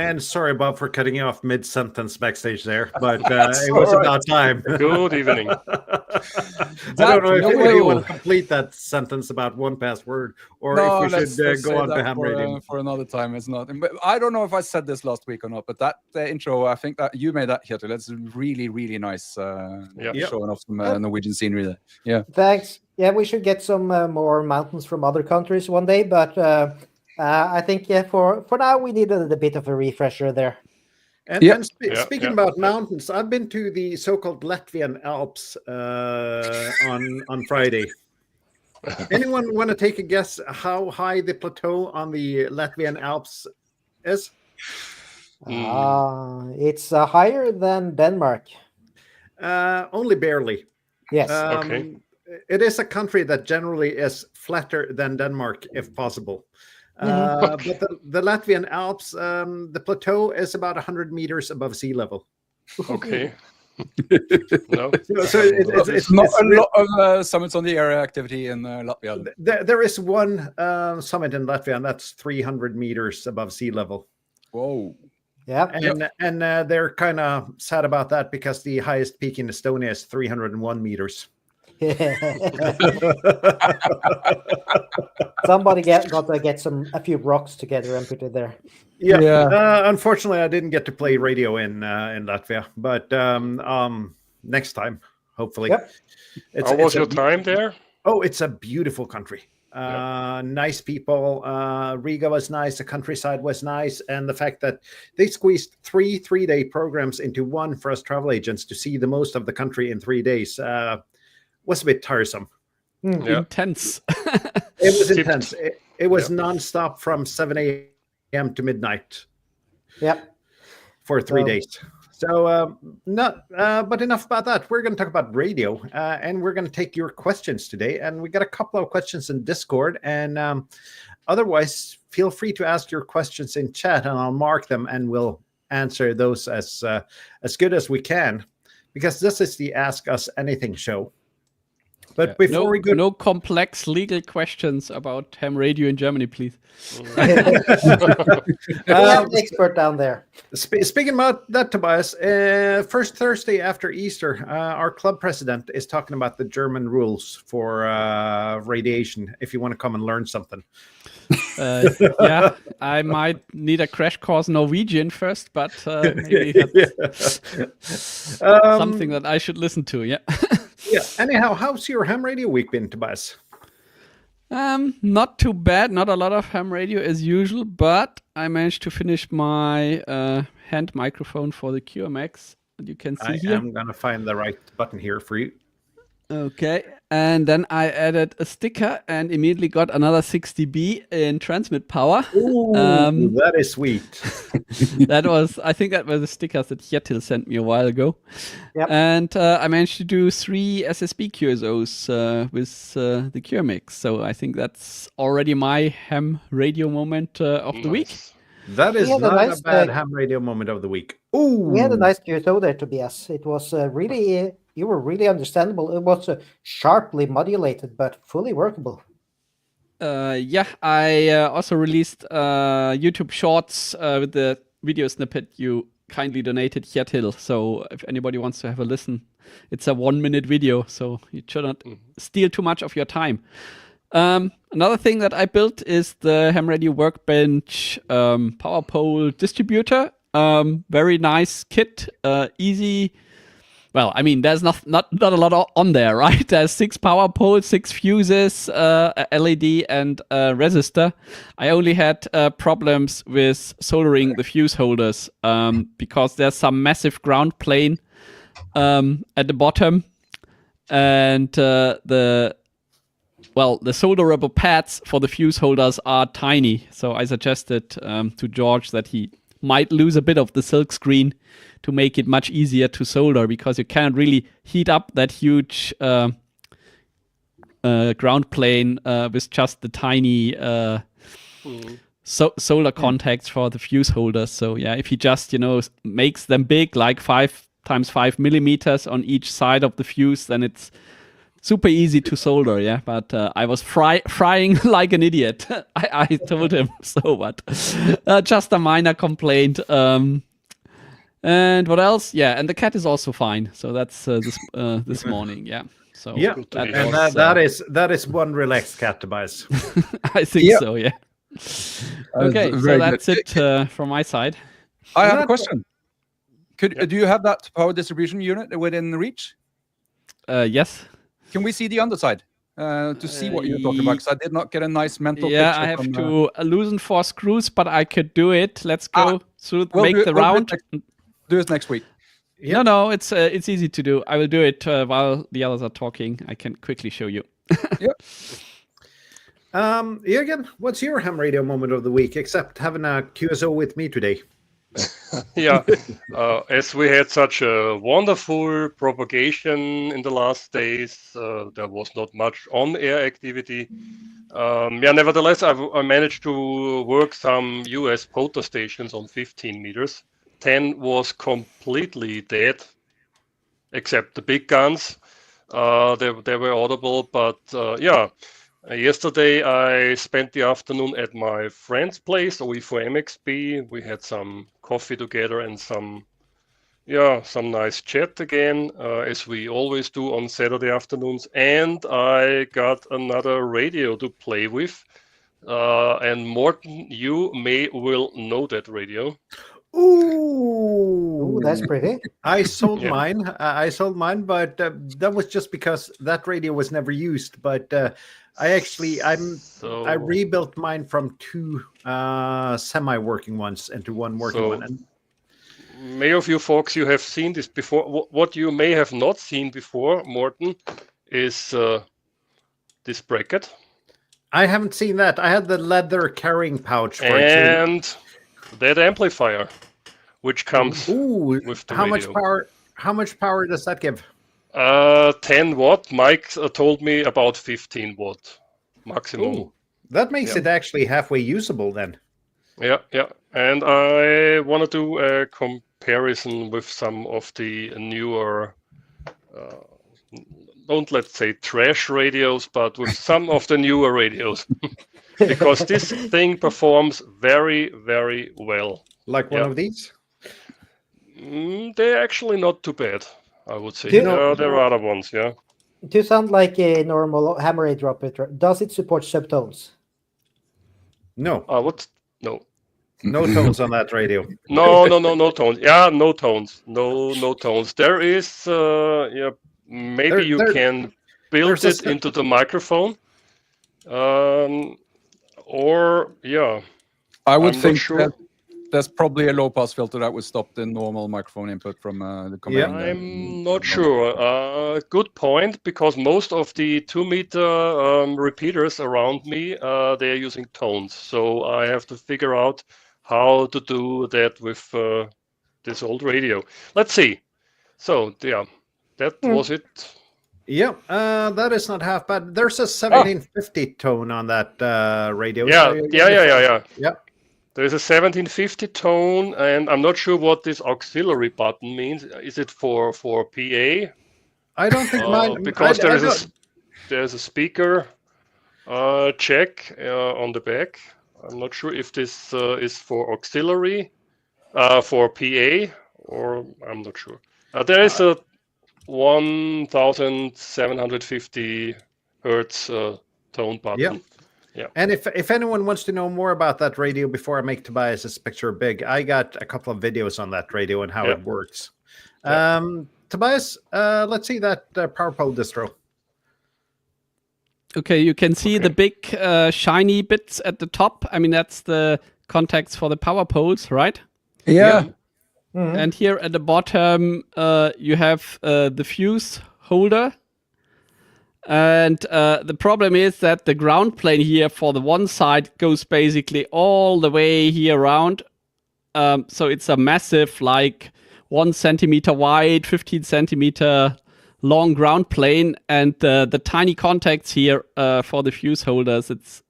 And sorry, Bob, for cutting you off mid-sentence backstage there, but it was about time. Good evening. I don't know if you want to complete that sentence about one password, or if we should go on to ham radio. For another time. It's not. But I don't know if I said this last week or not, but that intro, I think that you made that, Kjetil. That's really, really nice. Showing off some Norwegian scenery there. Yeah. Thanks. Yeah, we should get some more mountains from other countries one day, but I think for now we need a little bit of a refresher there. And speaking about mountains, I've been to the so-called Latvian Alps on Friday. Anyone want to take a guess how high the plateau on the Latvian Alps is? It's higher than Denmark. Only barely. Yes. Okay. It is a country that generally is flatter than Denmark, if possible. But the Latvian Alps, the plateau is about 100 meters above sea level. Okay. No. So it's not a lot of summits on the area activity in Latvia. There is one summit in Latvia, and that's 300 meters above sea level. Whoa. Yeah. And they're kind of sad about that because the highest peak in Estonia is 301 meters. Somebody got to get a few rocks together and put it there. Yeah. Unfortunately, I didn't get to play radio in Latvia, but next time, hopefully. Yep. How was your time there? Oh, it's a beautiful country. Nice people. Riga was nice. The countryside was nice, and the fact that they squeezed three-day programs into one for us travel agents to see the most of the country in 3 days was a bit tiresome. Intense. It was intense. It was nonstop from 7 a.m. to midnight. Yep. For 3 days. So, but enough about that. We're going to talk about radio, and we're going to take your questions today. And we got a couple of questions in Discord, and otherwise, feel free to ask your questions in chat, and I'll mark them, and we'll answer those as good as we can, because this is the Ask Us Anything show. But before we go, no complex legal questions about ham radio in Germany, please. We have an expert down there. Speaking about that, Tobias, first Thursday after Easter, our club president is talking about the German rules for radiation. If you want to come and learn something, I might need a crash course Norwegian first, but maybe that's something that I should listen to. Yeah. Yeah. Anyhow, how's your ham radio week been, Tobias? Not too bad. Not a lot of ham radio as usual, but I managed to finish my hand microphone for the QMX that you can see here. I'm gonna find the right button here for you. Okay, and then I added a sticker and immediately got another 60B in transmit power. Ooh, that is sweet. I think that was the stickers that Kjetil sent me a while ago. Yep. And I managed to do 3 SSB QSOs with the QMX. So I think that's already my ham radio moment of the week. That is not a bad ham radio moment of the week. Ooh. We had a nice QSO there, Tobias. It was really... You were really understandable. It was sharply modulated, but fully workable. I also released YouTube Shorts with the video snippet you kindly donated, Kjetil. So if anybody wants to have a listen, it's a 1-minute video, so you should not steal too much of your time. Another thing that I built is the Ham Radio Workbench power pole distributor. Very nice kit, easy. Well, I mean, there's not a lot on there, right? There's 6 power poles, 6 fuses, a LED, and a resistor. I only had problems with soldering the fuse holders because there's some massive ground plane at the bottom, and the solderable pads for the fuse holders are tiny. So I suggested to George that he might lose a bit of the silk screen to make it much easier to solder, because you cannot really heat up that huge ground plane with just the tiny solder contacts for the fuse holders. So yeah, if he just makes them big, like 5 times 5 millimeters on each side of the fuse, then it's super easy to solder. Yeah, but I was frying like an idiot. I told him so, but just a minor complaint. And what else? Yeah, and the cat is also fine. So that's this morning. Yeah. So yeah, and that is one relaxed cat, Tobias. I think so. Yeah. Okay, so that's it from my side. I have a question. Do you have that power distribution unit within reach? Yes. Can we see the underside to see what you're talking about? Because I did not get a nice mental picture. Yeah, I have to loosen 4 screws, but I could do it. Let's go through, make the round. Do it next week. Yep. No, it's easy to do. I will do it while the others are talking. I can quickly show you. Yep. Jürgen, what's your ham radio moment of the week, except having a QSO with me today? Yeah, as we had such a wonderful propagation in the last days, there was not much on-air activity. Nevertheless, I managed to work some US POTA stations on 15 meters. 10 was completely dead, except the big guns. They were audible, but yesterday I spent the afternoon at my friend's place, OE4MXB. We had some coffee together and some nice chat again, as we always do on Saturday afternoons. And I got another radio to play with. And Morten, you will know that radio. Ooh, that's pretty. I sold mine. But that was just because that radio was never used. But I rebuilt mine from 2 semi-working ones into one working one. And many of you folks, you have seen this before. What you may have not seen before, Morten, is this bracket. I haven't seen that. I had the leather carrying pouch for it too. That amplifier, which comes with the radio. How much power does that give? 10 watt. Mike told me about 15 watt maximum. Ooh, that makes it actually halfway usable then. Yeah. And I want to do a comparison with some of the newer, let's say trash radios, but with some of the newer radios. Because this thing performs very, very well. Like one of these? They're actually not too bad, I would say. There are other ones, yeah. To sound like a normal hammer radio operator, does it support subtones? No. What? No. No tones on that radio. No tones. Yeah, no tones. No tones. There is, maybe you can build it into the microphone. I would think that there's probably a low pass filter that would stop the normal microphone input from the command. Yeah, I'm not sure. Good point, because most of the 2-meter repeaters around me, they are using tones. So I have to figure out how to do that with this old radio. Let's see. So that was it. Yeah, that is not half bad. There's a 1750 tone on that radio. Yeah. There's a 1750 tone, and I'm not sure what this auxiliary button means. Is it for PA? I don't think mine. Because there's a speaker check on the back. I'm not sure if this is for auxiliary, for PA, or I'm not sure. There is a 1750 hertz tone button. Yeah. And if anyone wants to know more about that radio before I make Tobias's picture big, I got a couple of videos on that radio and how it works. Tobias, let's see that PowerPole distro. Okay, you can see the big shiny bits at the top. I mean, that's the contacts for the power poles, right? Yeah. Mm-hmm. And here at the bottom, you have the fuse holder. And the problem is that the ground plane here for the one side goes basically all the way here around So it's a massive, like 1 centimeter wide, 15 centimeter long ground plane, and the tiny contacts here for the fuse holders. It's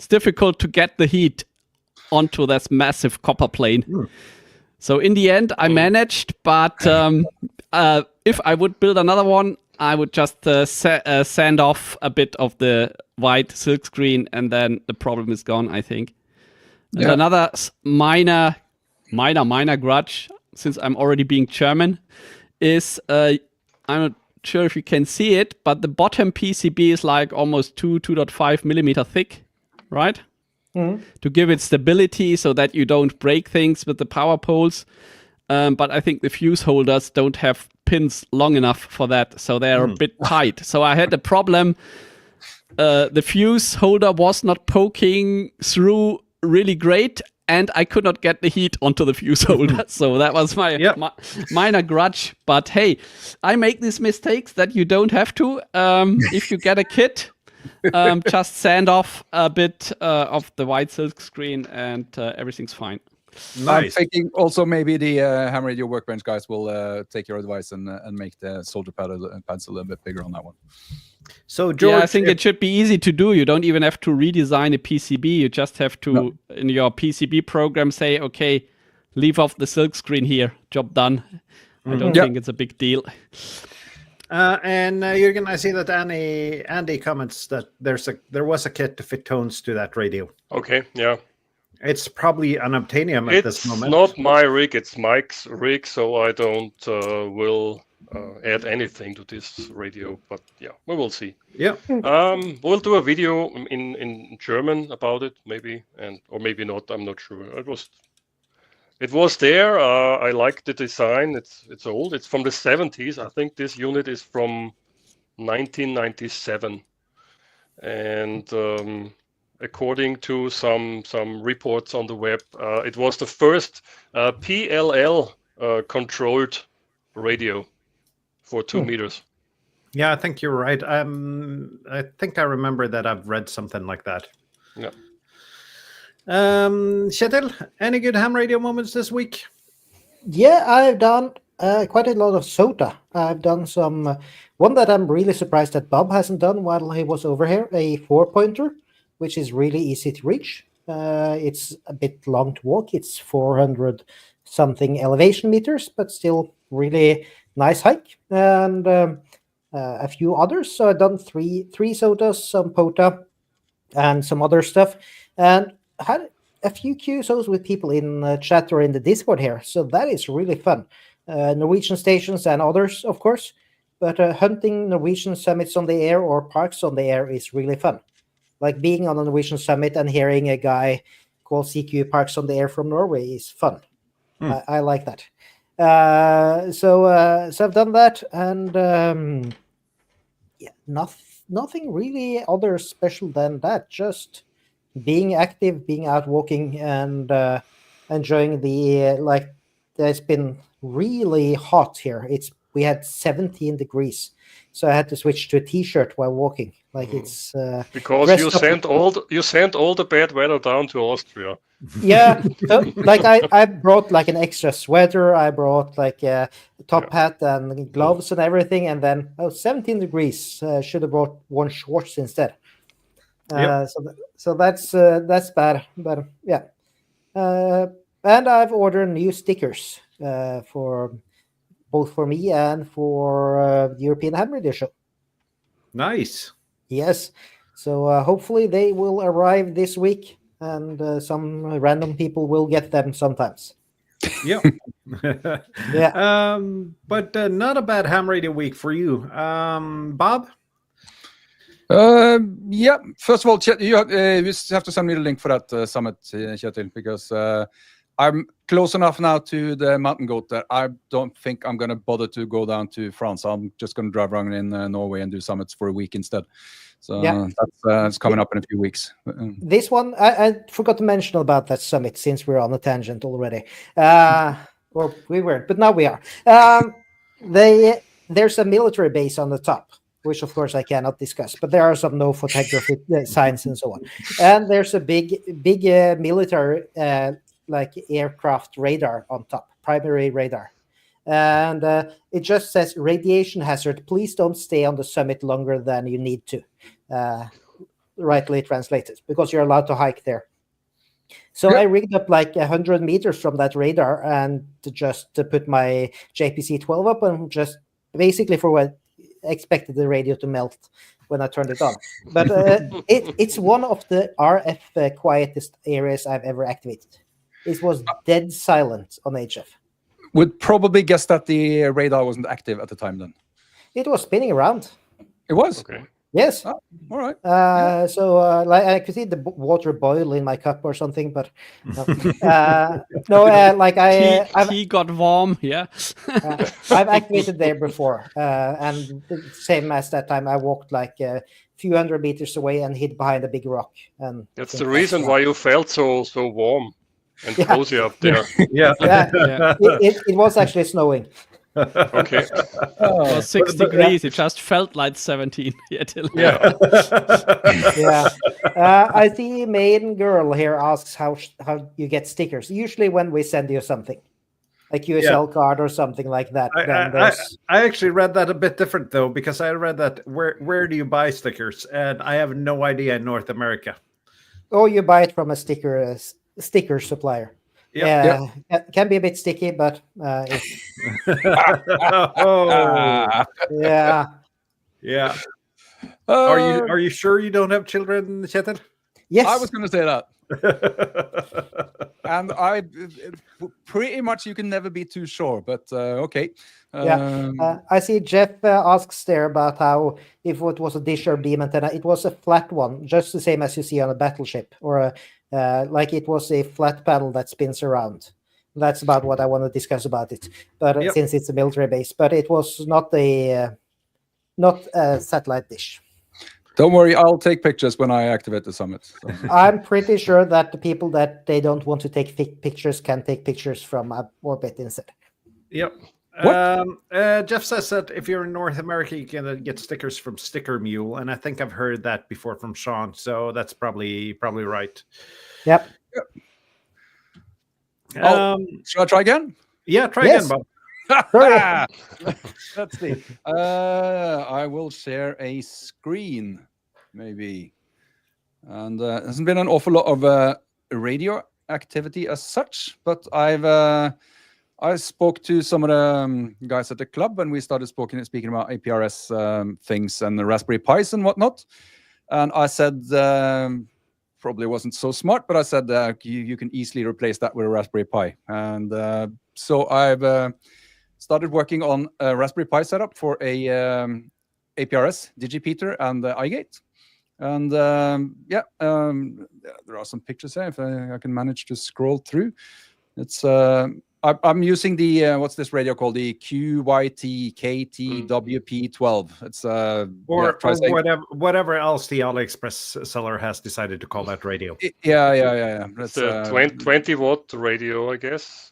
difficult to get the heat onto this massive copper plane. So in the end, I managed, but if I would build another one, I would just sand off a bit of the white silk screen, and then the problem is gone, I think. And another minor grudge, since I'm already being German, is I'm not sure if you can see it, but the bottom PCB is like almost 2.5 millimeter thick, right? To give it stability so that you don't break things with the power poles. But I think the fuse holders don't have pins long enough for that, so they're a bit tight. So I had a problem. The fuse holder was not poking through really great, and I could not get the heat onto the fuse holder. So that was my minor grudge. But hey, I make these mistakes that you don't have to. If you get a kit, just sand off a bit of the white silk screen, and everything's fine. Nice. I'm thinking also maybe the Ham Radio Workbench guys will take your advice and make the solder pads a little bit bigger on that one. So George, I think it should be easy to do. You don't even have to redesign a PCB. You just have to, in your PCB program, say, okay, leave off the silk screen here. Job done. I don't think it's a big deal. And Jürgen, I see that Andy comments that there was a kit to fit tones to that radio. Okay, yeah. It's probably unobtainium at this moment. It's not my rig, it's Mike's rig, so I don't will add anything to this radio, but yeah, we will see. Yeah. We'll do a video in German about it, maybe, or maybe not. I'm not sure. It was there. I like the design. It's old. It's from the 70s. I think this unit is from 1997, and according to some reports on the web, it was the first PLL controlled radio for 2 meters. Yeah, I think you're right. I think I remember that I've read something like that. Yeah. Kjetil, any good ham radio moments this week? Yeah, I've done quite a lot of SOTA. I've done some one that I'm really surprised that Bob hasn't done while he was over here, a 4-pointer, which is really easy to reach. It's a bit long to walk. It's 400 something elevation meters, but still really nice hike. And a few others. So I've done three SOTAs, some POTA, and some other stuff, and had a few QSOs with people in chat or in the Discord here. So that is really fun. Norwegian stations and others, of course, but hunting Norwegian summits on the air or parks on the air is really fun. Like being on a Norwegian summit and hearing a guy called CQ Parks on the Air from Norway is fun. I like that. So I've done that, and nothing really other special than that. Just being active, being out walking, and enjoying the It's been really hot here. We had 17 degrees. So I had to switch to a T-shirt while walking. It's because you sent all the bad weather down to Austria. Yeah, I brought like an extra sweater. I brought like a top hat and gloves and everything. And then 17 degrees. Should have brought one shorts instead. So that's bad. But yeah, and I've ordered new stickers for both for me and for the European Ham Radio Show. Nice. Yes. So hopefully they will arrive this week, and some random people will get them sometimes. Yeah. Yeah. But not a bad ham radio week for you. Bob? Yeah. First of all, you have to send me the link for that summit, Kjetil, because I'm close enough now to the mountain goat that I don't think I'm going to bother to go down to France. I'm just going to drive around in Norway and do summits for a week instead. So that's coming up in a few weeks. This one, I forgot to mention about that summit since we're on a tangent already. Or we weren't, but now we are. There's a military base on the top, which of course I cannot discuss, but there are some no photography signs and so on. And there's a big military like aircraft radar on top, primary radar. And it just says radiation hazard. Please don't stay on the summit longer than you need to. Rightly translated, because you're allowed to hike there. So I rigged up like 100 meters from that radar and just to put my JPC-12 up and just basically for what expected the radio to melt when I turned it on. But it's one of the RF quietest areas I've ever activated. It was dead silent on HF. Would probably guess that the radar wasn't active at the time then. It was spinning around. It was? Okay. Yes. Oh, all right. So like I could see the water boil in my cup or something, but no, like tea got warm. Yeah. I've activated there before, and same as that time, I walked like a few hundred meters away and hid behind a big rock. And that's the reason why you felt so warm and cozy up there. Yeah. It was actually snowing. Okay. It was 6 degrees. It just felt like 17. Yeah. I see maiden girl here asks how you get stickers. Usually when we send you something, like USL card or something like that. I actually read that a bit different though, because I read that where do you buy stickers? And I have no idea in North America. Oh, you buy it from a sticker supplier. Yeah, can be a bit sticky, but yeah. Are you sure you don't have children, Kjetil? Yes, I was going to say that. And I pretty much you can never be too sure, but okay. I see Jeff asks there about how if it was a dish or beam antenna, it was a flat one, just the same as you see on a battleship, or like it was a flat panel that spins around. That's about what I want to discuss about it. But since it's a military base, but it was not a satellite dish. Don't worry, I'll take pictures when I activate the summit. So. I'm pretty sure that the people that they don't want to take pictures can take pictures from orbit instead. Yep. Jeff says that if you're in North America, you can get stickers from Sticker Mule, and I think I've heard that before from Sean, so that's probably right. Yep. Should I try again? Yeah, try again, Bob. Let's see. I will share a screen, maybe. And there hasn't been an awful lot of radio activity as such, but I spoke to some of the guys at the club, and we started speaking about APRS things and the Raspberry Pis and whatnot. And I said, probably wasn't so smart, but I said you can easily replace that with a Raspberry Pi. And so I've started working on a Raspberry Pi setup for a APRS, Digipeater, and iGate. And there are some pictures here if I can manage to scroll through. It's I'm using the what's this radio called, the QYT-KT-WP12. It's or whatever else the AliExpress seller has decided to call that radio. Yeah. It's a 20 watt radio, I guess.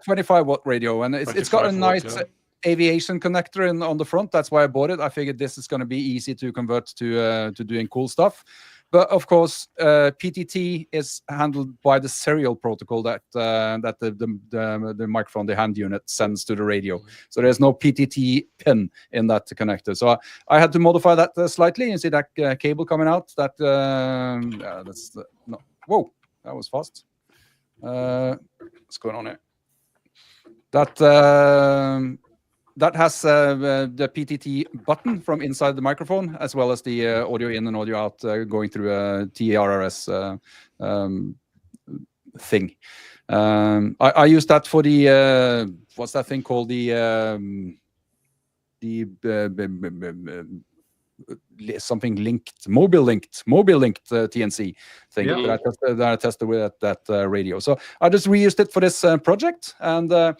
25 watt radio, and it's got a nice aviation connector on the front. That's why I bought it. I figured this is going to be easy to convert to doing cool stuff. But of course, PTT is handled by the serial protocol that the microphone, the hand unit, sends to the radio. So there's no PTT pin in that connector. So I had to modify that slightly. You see that cable coming out? Whoa, that was fast. What's going on here? That has the PTT button from inside the microphone, as well as the audio in and audio out going through a TEHRS thing. I use that for the what's that thing called, something linked, mobile linked TNC thing that I tested with that radio. So I just reused it for this project, and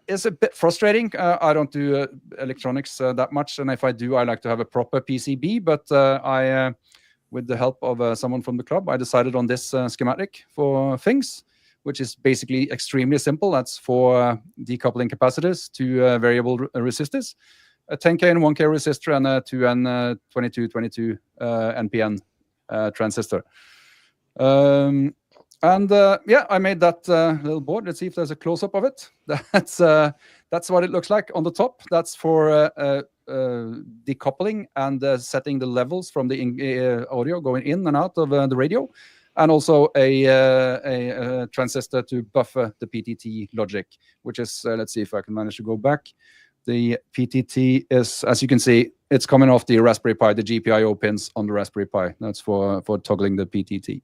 it's a bit frustrating. I don't do electronics that much, and if I do, I like to have a proper PCB. But with the help of someone from the club, I decided on this schematic for things, which is basically extremely simple. That's 4 decoupling capacitors, 2 variable resistors, a 10K and 1K resistor, and a 2N2222 NPN transistor. And yeah, I made that little board. Let's see if there's a close-up of it. That's what it looks like on the top. That's for decoupling and setting the levels from the audio going in and out of the radio, and also a transistor to buffer the PTT logic, which is, let's see if I can manage to go back. The PTT is, as you can see, it's coming off the Raspberry Pi, the GPIO pins on the Raspberry Pi. That's for toggling the PTT.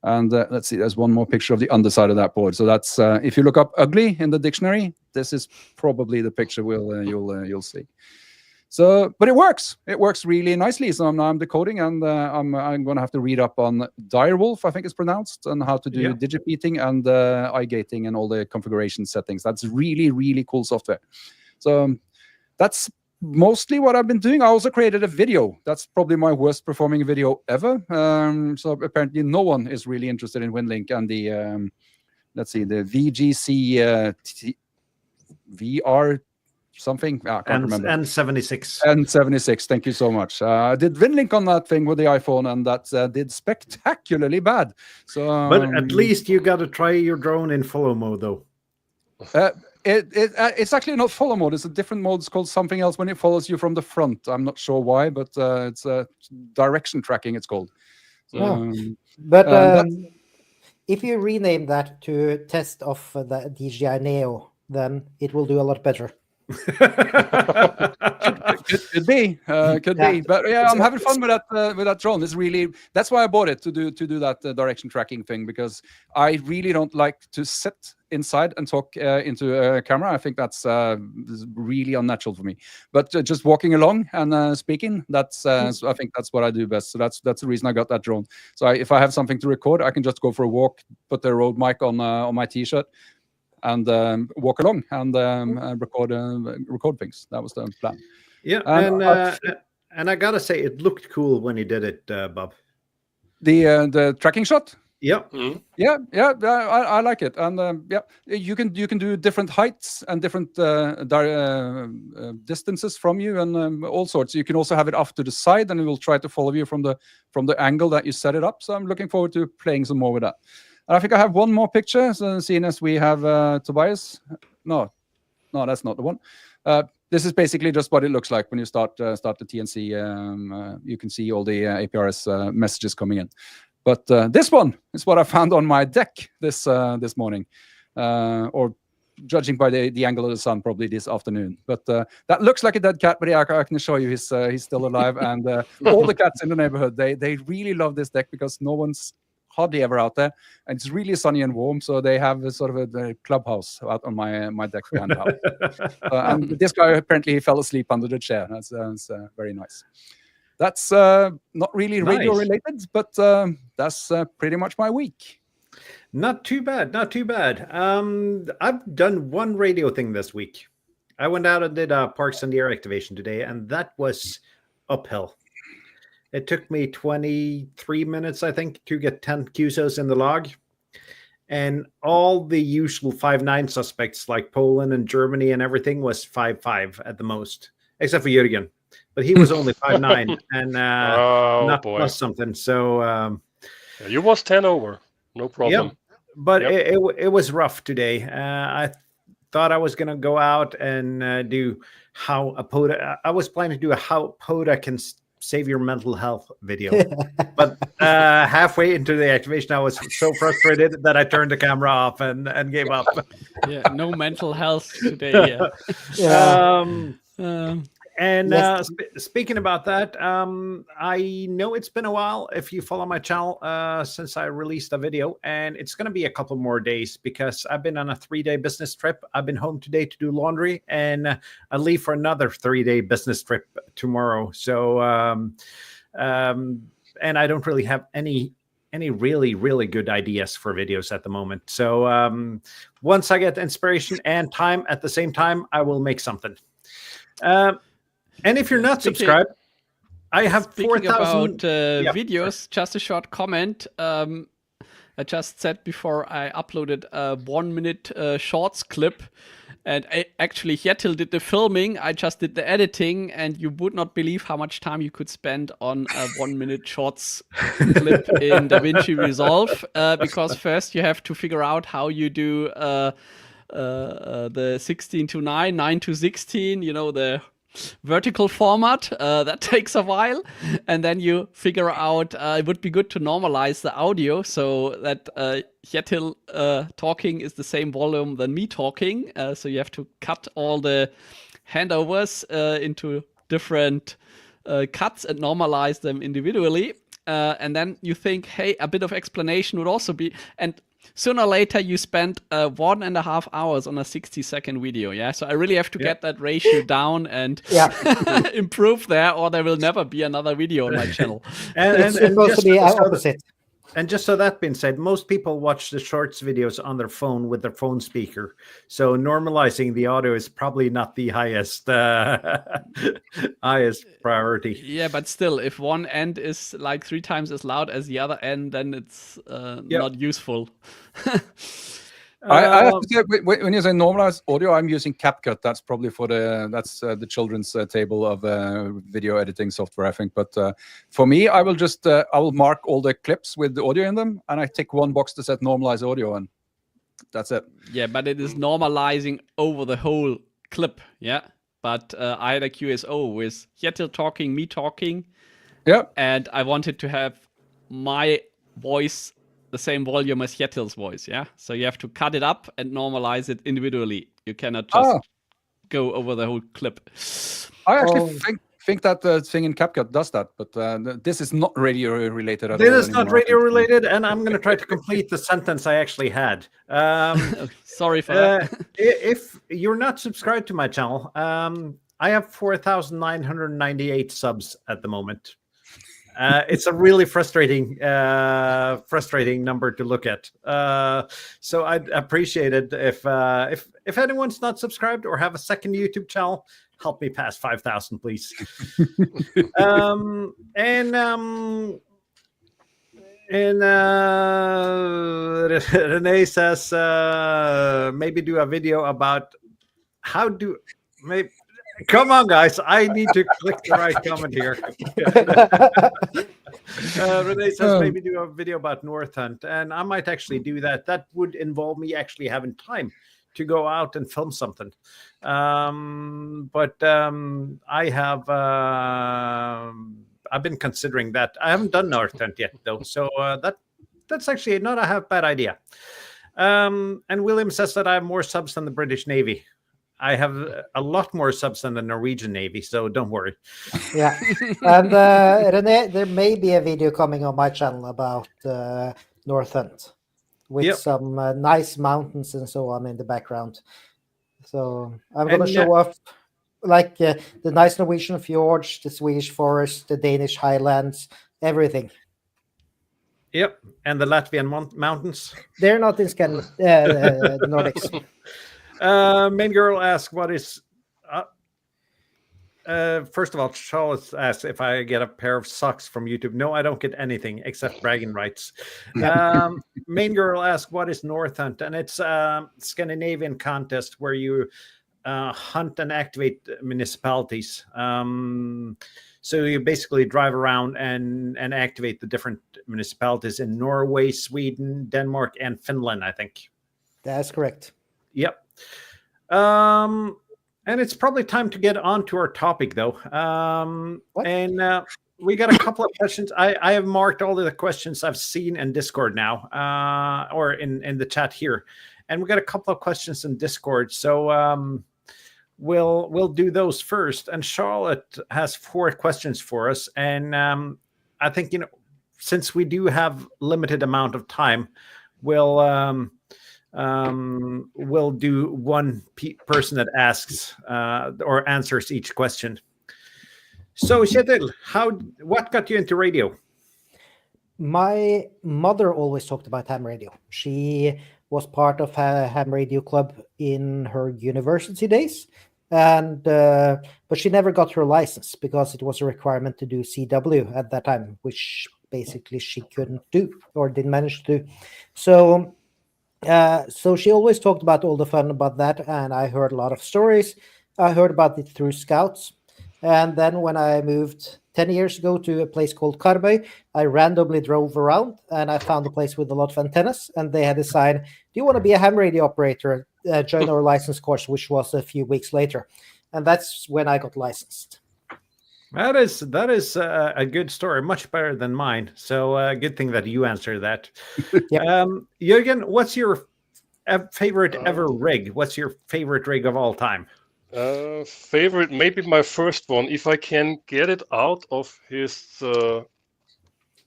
And let's see, there's one more picture of the underside of that board. So that's, if you look up ugly in the dictionary, this is probably the picture you'll see. So, but it works. It works really nicely. So now I'm decoding, and I'm going to have to read up on Direwolf, I think it's pronounced, and how to do digipeating and iGating and all the configuration settings. That's really, really cool software. So that's mostly what I've been doing. I also created a video. That's probably my worst performing video ever. So apparently no one is really interested in WinLink and the, let's see, the VGC VR something. I can't remember. N76. N76, thank you so much. I did WinLink on that thing with the iPhone, and that did spectacularly bad. So, but at least you got to try your drone in follow mode, though. It's actually not follow mode. It's a different mode. It's called something else when it follows you from the front. I'm not sure why, but it's direction tracking, it's called. So, but if you rename that to test of the DJI Neo, then it will do a lot better. could be, but yeah, I'm having fun with that drone. It's really, that's why I bought it, to do that direction tracking thing, because I really don't like to sit inside and talk into a camera. I think that's really unnatural for me. But just walking along and speaking, that's I think that's what I do best. So that's the reason I got that drone. So if I have something to record, I can just go for a walk, put the Rode mic on my t-shirt, and walk along and record things. That was the plan. Yeah, and I gotta say, it looked cool when you did it, Bob. The tracking shot. Yeah, yeah, I like it, and yeah, you can do different heights and different distances from you, and all sorts. You can also have it off to the side, and it will try to follow you from the angle that you set it up. So I'm looking forward to playing some more with that. And I think I have one more picture, so seeing as we have Tobias. No, that's not the one. This is basically just what it looks like when you start the TNC. You can see all the APRS messages coming in. But this one is what I found on my deck this morning, or judging by the angle of the sun, probably this afternoon. But that looks like a dead cat, but yeah, I can assure you he's still alive. And all the cats in the neighborhood, they really love this deck, because no one's hardly ever out there, and it's really sunny and warm. So they have a sort of a clubhouse out on my deck behind the house. And this guy apparently fell asleep under the chair. That's very nice. That's not really radio related, but that's pretty much my week. Not too bad. Not too bad. I've done one radio thing this week. I went out and did a Parks and the Air activation today, and that was uphill. It took me 23 minutes, I think, to get 10 QSOs in the log. And all the usual 5.9 suspects like Poland and Germany and everything was 5.5 at the most, except for Jürgen. But he was only 5.9 and not plus something. So you was 10 over, no problem. Yeah, but it was rough today. I thought I was going to go out and do how a POTA. I was planning to do a how POTA can save your mental health video. But halfway into the activation, I was so frustrated that I turned the camera off and gave up. Yeah, no mental health today. And speaking about that, I know it's been a while if you follow my channel since I released a video, and it's going to be a couple more days because I've been on a 3-day business trip. I've been home today to do laundry, and I leave for another 3-day business trip tomorrow. So, and I don't really have any really, really good ideas for videos at the moment. So once I get inspiration and time at the same time, I will make something. And if you're not subscribed, I have 4,000 videos. Just a short comment. I just said before I uploaded a 1-minute shorts clip. And actually, Kjetil did the filming. I just did the editing, and you would not believe how much time you could spend on a 1 minute shorts clip in DaVinci Resolve. Because first you have to figure out how you do the 16 to 9, 9 to 16, the vertical format. That takes a while. And then you figure out it would be good to normalize the audio so that Kjetil talking is the same volume than me talking. So you have to cut all the handovers into different cuts and normalize them individually. And then you think, hey, a bit of explanation would also be... And sooner or later, you spend 1.5 hours on a 60-second video. Yeah, so I really have to get that ratio down and improve there, or there will never be another video on my channel. It's supposed to be opposite. And just so that being said, most people watch the shorts videos on their phone with their phone speaker. So normalizing the audio is probably not the highest priority. Yeah, but still, if one end is like 3 times as loud as the other end, then it's not useful. I have to say, when you say normalized audio, I'm using CapCut. That's probably for the children's table of video editing software, I think. But for me, I will mark all the clips with the audio in them, and I tick one box to set normalize audio, and that's it. Yeah, but it is normalizing over the whole clip. Yeah, but I had a QSO with Kjetil talking, me talking. Yeah, and I wanted to have my voice the same volume as Kjetil's voice, yeah? So you have to cut it up and normalize it individually. You cannot just go over the whole clip. I actually think that the thing in CapCut does that, but this is not radio related at all. This is not radio related, and I'm going to try to complete the sentence I actually had. Sorry for that. If you're not subscribed to my channel, I have 4,998 subs at the moment. It's a really frustrating number to look at. So I'd appreciate it if anyone's not subscribed or have a second YouTube channel, help me pass 5,000, please. Renee says maybe do a video about how do maybe. Come on, guys. I need to click the right comment here. Renee says maybe do a video about North Hunt, and I might actually do that. That would involve me actually having time to go out and film something. But I have I've been considering that. I haven't done North Hunt yet, though, so that's actually not a bad idea. And William says that I have more subs than the British Navy. I have a lot more subs than the Norwegian Navy, so don't worry. Yeah. And Rene, there may be a video coming on my channel about North Hunt with some nice mountains and so on in the background. So I'm going to show off like the nice Norwegian fjords, the Swedish forest, the Danish highlands, everything. Yep. And the Latvian mountains. They're not in the Nordics. Main girl asks, what is... first of all, Charles asks if I get a pair of socks from YouTube. No, I don't get anything except bragging rights. Main girl asks, what is North Hunt? And it's a Scandinavian contest where you hunt and activate municipalities. So you basically drive around and activate the different municipalities in Norway, Sweden, Denmark, and Finland, I think. That's correct. Yep. And it's probably time to get on to our topic, though. And we got a couple of questions. I have marked all of the questions I've seen in Discord now, or in the chat here. And we got a couple of questions in Discord. So we'll do those first. And Charlotte has 4 questions for us. And I think, since we do have limited amount of time, we'll do one person that asks or answers each question. So, Kjetil, what got you into radio? My mother always talked about ham radio. She was part of a ham radio club in her university days, and but she never got her license because it was a requirement to do CW at that time, which basically she couldn't do or didn't manage to do. So So she always talked about all the fun about that, and I heard a lot of stories. I heard about it through scouts, and then when I moved 10 years ago to a place called Karmøy, I randomly drove around and I found a place with a lot of antennas, and they had a sign, "Do you want to be a ham radio operator? Join our license course," which was a few weeks later, and that's when I got licensed. That is a good story, much better than mine. So good thing that you answered that. Yep. Jürgen, what's your favorite ever rig? What's your favorite rig of all time? Favorite, maybe my first one. If I can get it out of his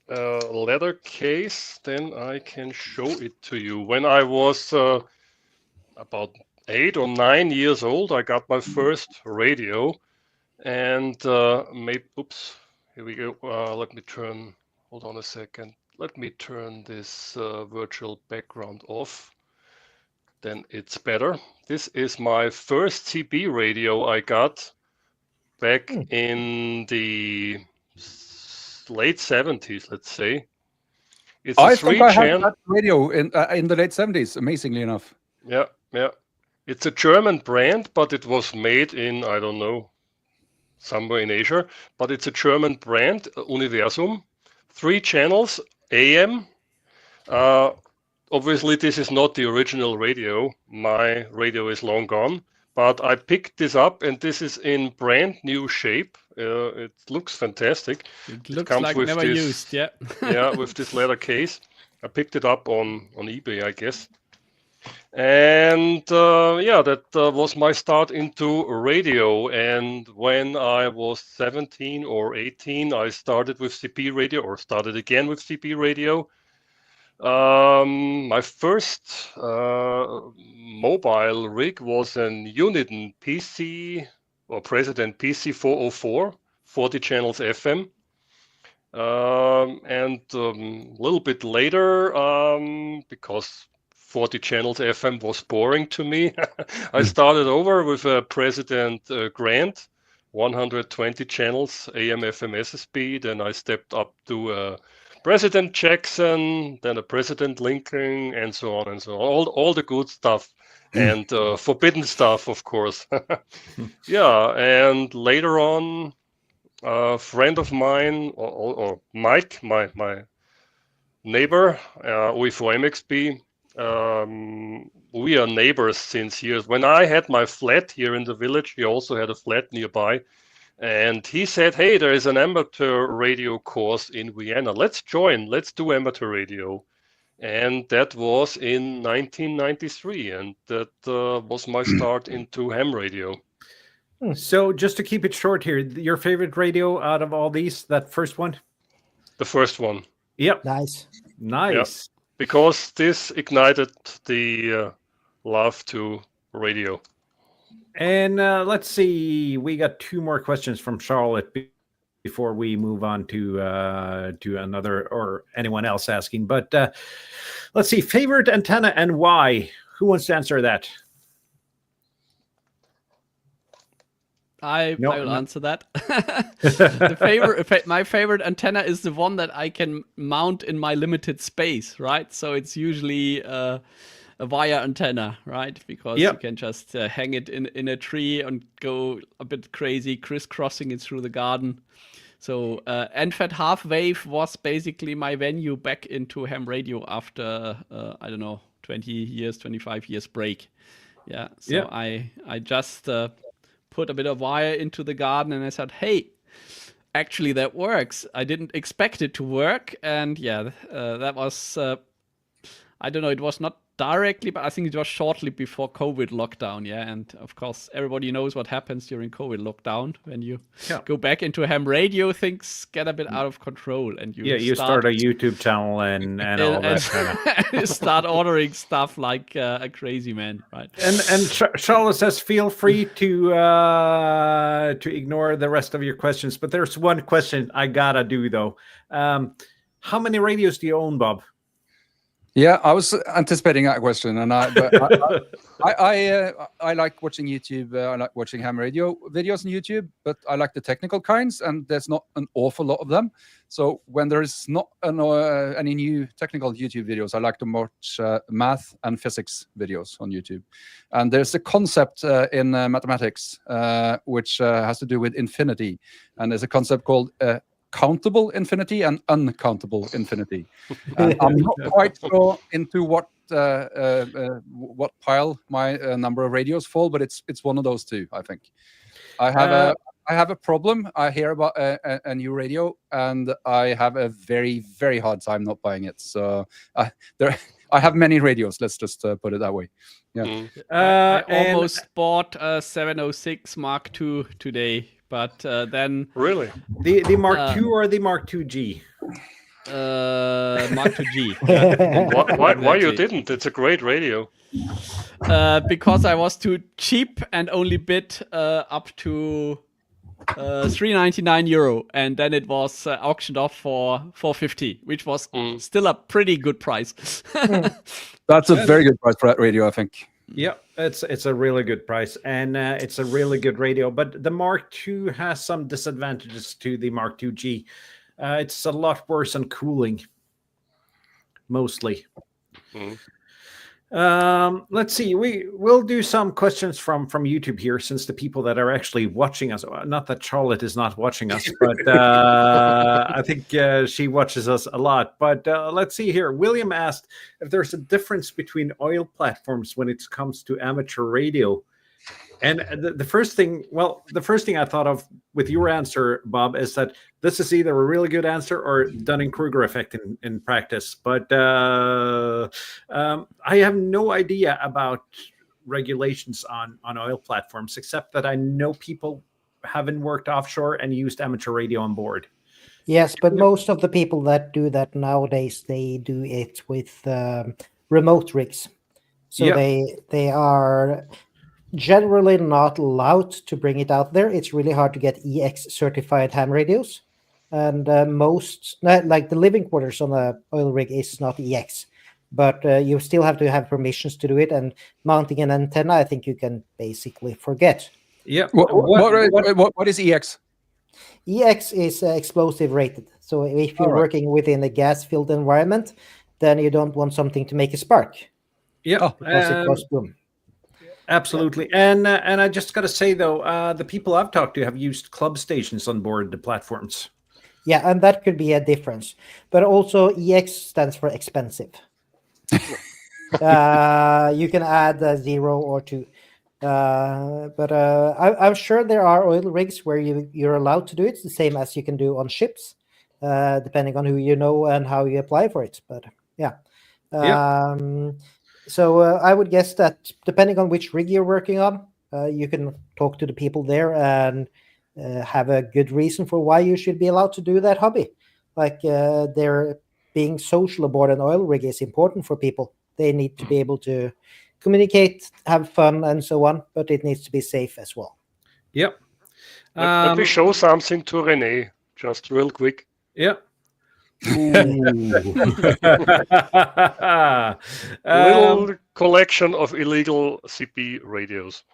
leather case, then I can show it to you. When I was about 8 or 9 years old, I got my first radio. And oops, here we go. Hold on a second. Let me turn this virtual background off. Then it's better. This is my first CB radio I got back in the late 70s, let's say. It's I a think I had three-channel. that radio in the late 70s, amazingly enough. Yeah. It's a German brand, but it was made in, I don't know, somewhere in Asia, but it's a German brand, Universum. 3 channels, AM. Obviously, this is not the original radio. My radio is long gone, but I picked this up, and this is in brand new shape. It looks fantastic. It looks comes like with never this- used, yeah. Yeah, with this leather case. I picked it up on eBay, I guess. And that was my start into radio. And when I was 17 or 18, I started with CB radio, or started again with CB radio. My first mobile rig was an Uniden PC, or President PC 404, 40 channels FM. And a little bit later, because 40 channels FM was boring to me, I started over with a President Grant, 120 channels AM FM SSB. Then I stepped up to President Jackson, then a President Lincoln, and so on and so on. All the good stuff and forbidden stuff, of course. Yeah, and later on, a friend of mine, or Mike, my neighbor, UFO MXB, we are neighbors since years. When I had my flat here in the village, he also had a flat nearby. And he said, "Hey, there is an amateur radio course in Vienna. Let's join. Let's do amateur radio." And that was in 1993. And that was my start into ham radio. So just to keep it short here, your favorite radio out of all these, that first one? The first one. Yep. Nice. Nice. Because this ignited the love to radio. And let's see, we got 2 more questions from Charlotte before we move on to another, or anyone else asking. But let's see, favorite antenna and why? Who wants to answer that? I will answer that. My favorite antenna is the one that I can mount in my limited space, right? So it's usually a wire antenna, right? Because you can just hang it in a tree and go a bit crazy, crisscrossing it through the garden. So NFET half wave was basically my venue back into ham radio after, I don't know, 20 years, 25 years break. Yeah, so I just put a bit of wire into the garden, and I said, hey, actually that works. I didn't expect it to work. And that was, I don't know, it was not directly, but I think it was shortly before COVID lockdown. Yeah. And of course, everybody knows what happens during COVID lockdown. When you go back into ham radio, things get a bit out of control. And you start a YouTube channel and all that kind of. Start ordering stuff like a crazy man, right? And Charlotte says, feel free to ignore the rest of your questions. But there's one question I gotta do, though. How many radios do you own, Bob? Yeah, I was anticipating that question, and I like watching YouTube. I like watching ham radio videos on YouTube, but I like the technical kinds, and there's not an awful lot of them. So when there is not any new technical YouTube videos, I like to watch math and physics videos on YouTube. And there's a concept in mathematics which has to do with infinity, and there's a concept called countable infinity and uncountable infinity. And I'm not quite sure into what pile my number of radios fall, but it's one of those two, I think. I have a problem. I hear about a new radio, and I have a very, very hard time not buying it. So I have many radios. Let's just put it that way. Yeah. I almost bought a 706 Mark II today, but then Really? The Mark II or the Mark IIG? Mark IIG. Why you didn't? It's a great radio. Because I was too cheap and only bid up to €399, and then it was auctioned off for $450, which was still a pretty good price. That's a very good price for that radio, I think. Yeah, it's a really good price, and it's a really good radio. But the Mark II has some disadvantages to the Mark IIG. It's a lot worse on cooling, mostly. Let's see. We'll do some questions from YouTube here, since the people that are actually watching us, not that Charlotte is not watching us, but I think she watches us a lot. But let's see here. William asked if there's a difference between oil platforms when it comes to amateur radio. And the first thing I thought of with your answer, Bob, is that this is either a really good answer or Dunning-Kruger effect in practice. But I have no idea about regulations on oil platforms, except that I know people haven't worked offshore and used amateur radio on board. Yes, but most of the people that do that nowadays, they do it with remote rigs. So they are generally not allowed to bring it out there. It's really hard to get EX certified ham radios, and most, like the living quarters on a oil rig, is not EX, but you still have to have permissions to do it. And mounting an antenna, I think you can basically forget. Yeah. What is EX? EX is explosive rated. So if you're working within a gas-filled environment, then you don't want something to make a spark. Yeah. Because it causes boom. Absolutely. And I just got to say, though, the people I've talked to have used club stations on board the platforms. Yeah, and that could be a difference. But also EX stands for expensive. You can add a 0 or 2. But I'm sure there are oil rigs where you're allowed to do it, the same as you can do on ships, depending on who you know and how you apply for it. But yeah. So I would guess that depending on which rig you're working on, you can talk to the people there and have a good reason for why you should be allowed to do that hobby. Like they're being social aboard an oil rig is important for people. They need to be able to communicate, have fun, and so on, but it needs to be safe as well. Yep. Let me show something to Renee, just real quick. Yep. Little collection of illegal CP radios.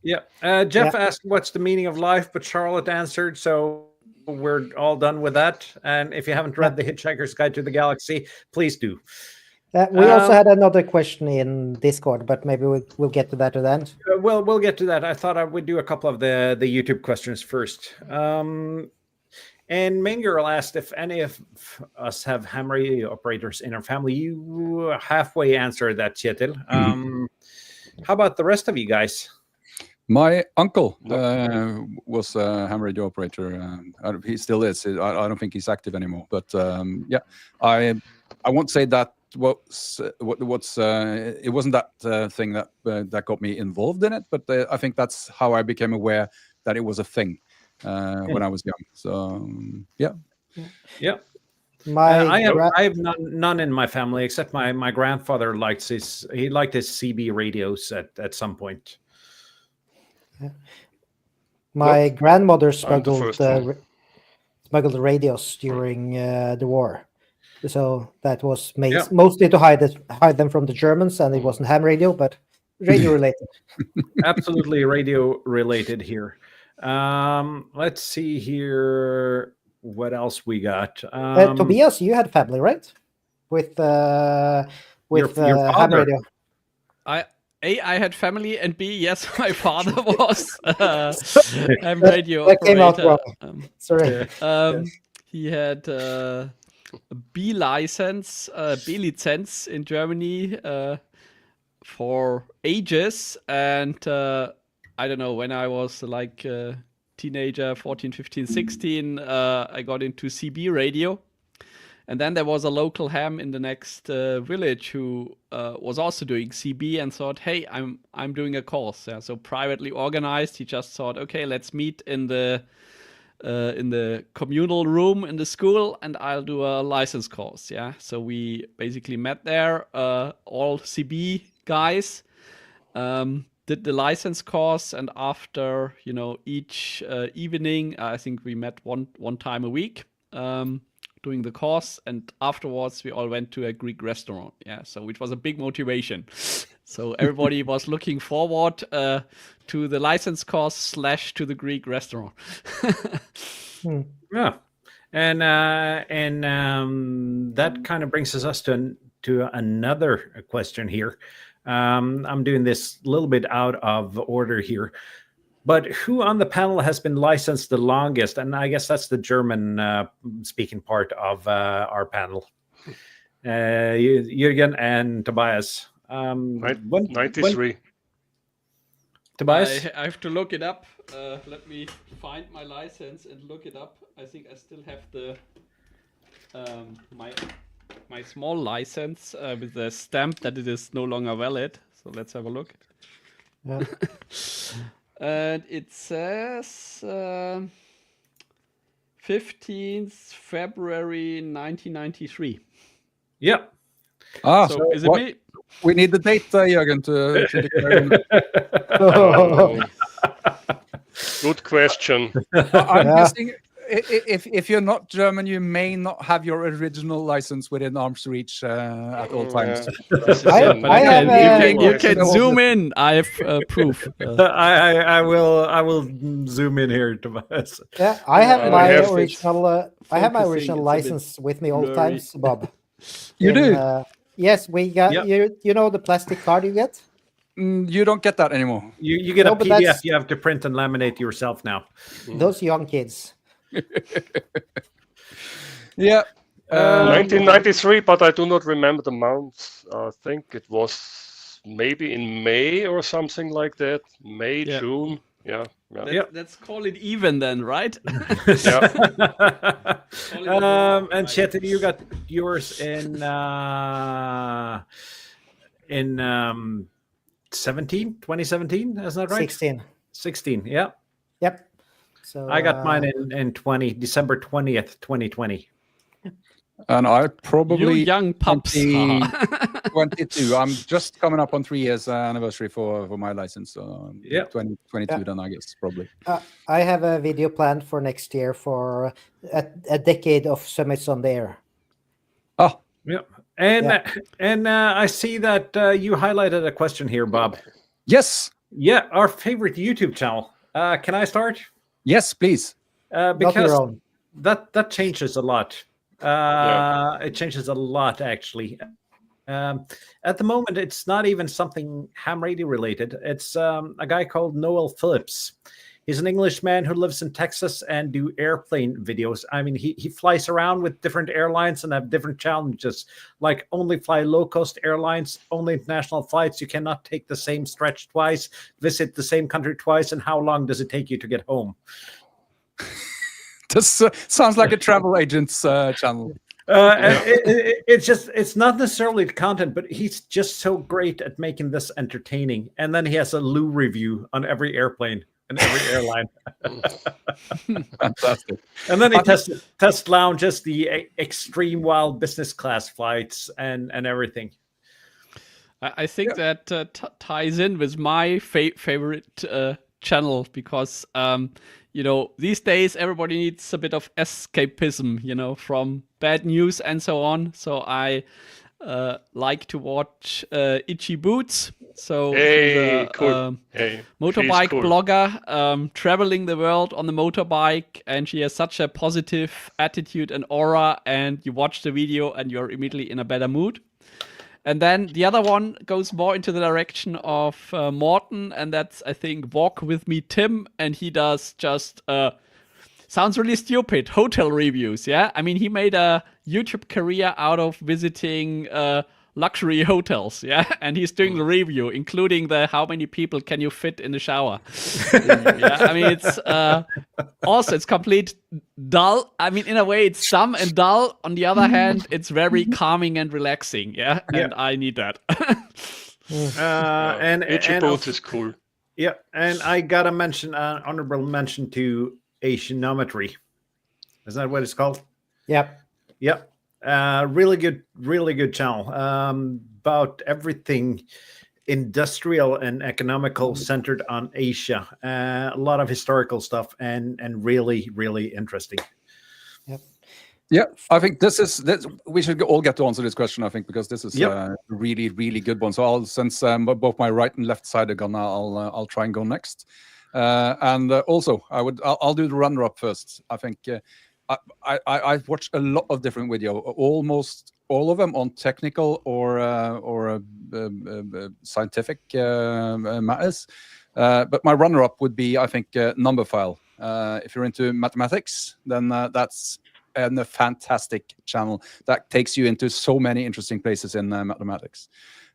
Jeff asked what's the meaning of life, but Charlotte answered, so we're all done with that. And if you haven't read The Hitchhiker's Guide to the Galaxy, please do. We also had another question in Discord, but maybe we'll get to that at the end. We'll get to that. I thought I would do a couple of the YouTube questions first. And Main Girl asked if any of us have ham radio operators in our family. You halfway answered that, Kjetil. How about the rest of you guys? My uncle was a ham radio operator. He still is. I don't think he's active anymore. But I won't say that it wasn't that thing that got me involved in it. But I think that's how I became aware that it was a thing. When I was young, so yeah. I have none in my family except my grandfather liked his CB radios at some point. My grandmother smuggled radios during the war. So that was made Yeah. mostly to hide them from the Germans, and it wasn't ham radio, but radio related. Absolutely radio related here. Let's see here. What else we got? Tobias, you had family, right? With your ham father. radio. I had family, and B, yes, my father was ham radio That came out operator. wrong. Sorry. He had a B license, B license in Germany for ages, and I don't know, when I was like a teenager, 14, 15, 16, I got into CB radio. And then there was a local ham in the next village who was also doing CB and thought, "Hey, I'm doing a course." Yeah, so privately organized. He just thought, "Okay, let's meet in the communal room in the school, and I'll do a license course." Yeah, so we basically met there, all CB guys, did the license course, and after each evening, I think we met one time a week. Doing the course, and afterwards we all went to a Greek restaurant. Yeah, so it was a big motivation. So everybody was looking forward to the license course / to the Greek restaurant. Yeah, and that kind of brings us to another question here. I'm doing this a little bit out of order here. But who on the panel has been licensed the longest? And I guess that's the German speaking part of our panel. Jürgen and Tobias. 93. Tobias? I have to look it up. Let me find my license and look it up. I think I still have the my small license with the stamp that it is no longer valid. So let's have a look. Yeah. And it says 15th February 1993. Yeah. So is it what- me? We need the date, Jürgen, to declare. Good question. I'm Yeah. guessing if you're not German, you may not have your original license within arm's reach at all times. I have You can zoom in. I have proof. I will zoom in here, Tobias. Yeah, I have I my have it. original. I have my Focusing, original it's a bit license with me all blurry. times, Bob. You do? Yes, we got Yep. you know the plastic card you get. You don't get that anymore. You get No, a but PDF that's- you have to print and laminate yourself now. Those young kids. Yeah. 1993, but I do not remember the month. I think it was maybe in May or something like that. May, Yeah. June. Yeah. Let's call it even then, right? Yeah. And Kjetil, you got yours in 2017, is that right? 16. 16, yeah. Yep. So I got mine in December 20th, 2020. And I You probably young pups. 22. I'm just coming up on 3 years anniversary for my license. So Yeah. 2022 Yeah. then, I guess, probably. I have a video planned for next year for a decade of summits on the air. Oh, Yeah. And Yeah. I see that you highlighted a question here, Bob. yes. Yeah, our favorite YouTube channel. Can I start? Yes, please. Not Because your own. that changes a lot. It changes a lot, actually. At the moment, it's not even something ham radio related. It's a guy called Noel Phillips. He's an Englishman who lives in Texas and do airplane videos. I mean, he flies around with different airlines and have different challenges, like only fly low-cost airlines, only international flights. You cannot take the same stretch twice, visit the same country twice, and how long does it take you to get home? This sounds like a travel agent's channel. It's not necessarily the content, but he's just so great at making this entertaining. And then he has a loo review on every airplane and every airline. Fantastic. And then he test lounges, the extreme wild business class flights and everything. I think that ties in with my favorite channel because these days everybody needs a bit of escapism, from bad news and so on. So I like to watch Itchy Boots. So she's a cool. Hey, motorbike cool. blogger, traveling the world on the motorbike, and she has such a positive attitude and aura, and you watch the video and you're immediately in a better mood. And then the other one goes more into the direction of Morten, and that's, I think, Walk With Me Tim, and he does just sounds really stupid hotel reviews. Yeah, I mean, he made a YouTube career out of visiting luxury hotels. Yeah, and he's doing the review, including the how many people can you fit in the shower. Yeah, I mean, it's also it's complete dull. I mean, in a way, it's dumb and dull. On the other hand, it's very calming and relaxing. Yeah, and I need that. And Itchy Boots is cool. Yeah, and I gotta mention honorable mention to Asianometry. Is that what it's called? Yep. Yep. Really good channel. About everything industrial and economical centered on Asia. A lot of historical stuff and really interesting. Yep. Yeah, I think we should all get to answer this question, I think, because this is a really good one. So since both my right and left side are gone, I'll try and go next. And also I'll do the runner-up first. I think I've watched a lot of different video, almost all of them on technical or scientific matters. But my runner-up would be, I think, Numberphile. If you're into mathematics, then that's a fantastic channel that takes you into so many interesting places in mathematics.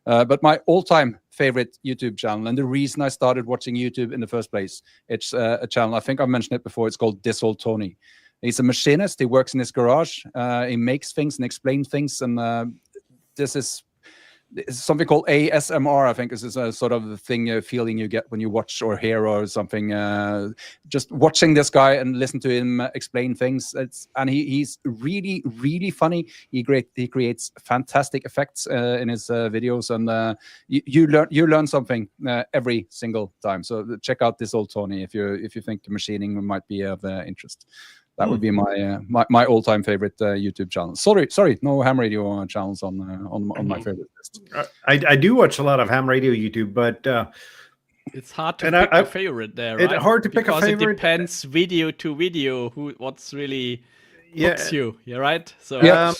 But my all-time favorite YouTube channel, and the reason I started watching YouTube in the first place, it's a channel, I think I've mentioned it before, it's called This Old Tony. He's a machinist, he works in his garage, he makes things and explains things, and this is something called ASMR, I think, is a sort of thing, feeling you get when you watch or hear or something. Just watching this guy and listen to him explain things, and he's really funny. He creates fantastic effects in his videos, and you learn something every single time. So check out This Old Tony if you think machining might be of interest. That would be my all-time favorite YouTube channel. Sorry, no ham radio channels on my favorite list. I do watch a lot of ham radio YouTube, but it's hard to pick a favorite there, right? It's hard to pick a favorite. Because it depends video to video what's really hooks you. Yeah, right? So I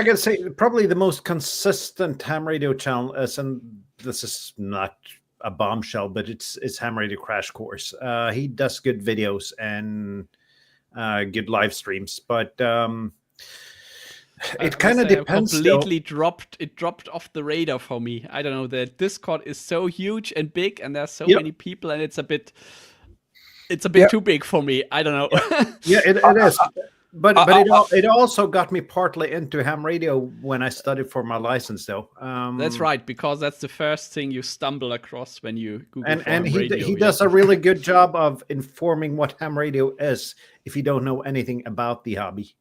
gotta say probably the most consistent ham radio channel is, and this is not a bombshell, but it's Ham Radio Crash Course. He does good videos and good live streams, but it kind of depends. Completely dropped off the radar for me. I don't know. The Discord is so huge and big, and there's so many people, and it's a bit too big for me. I don't know. It is. But it also got me partly into ham radio when I studied for my license, though. That's right, because that's the first thing you stumble across when you Google and he does a really good job of informing what ham radio is if you don't know anything about the hobby.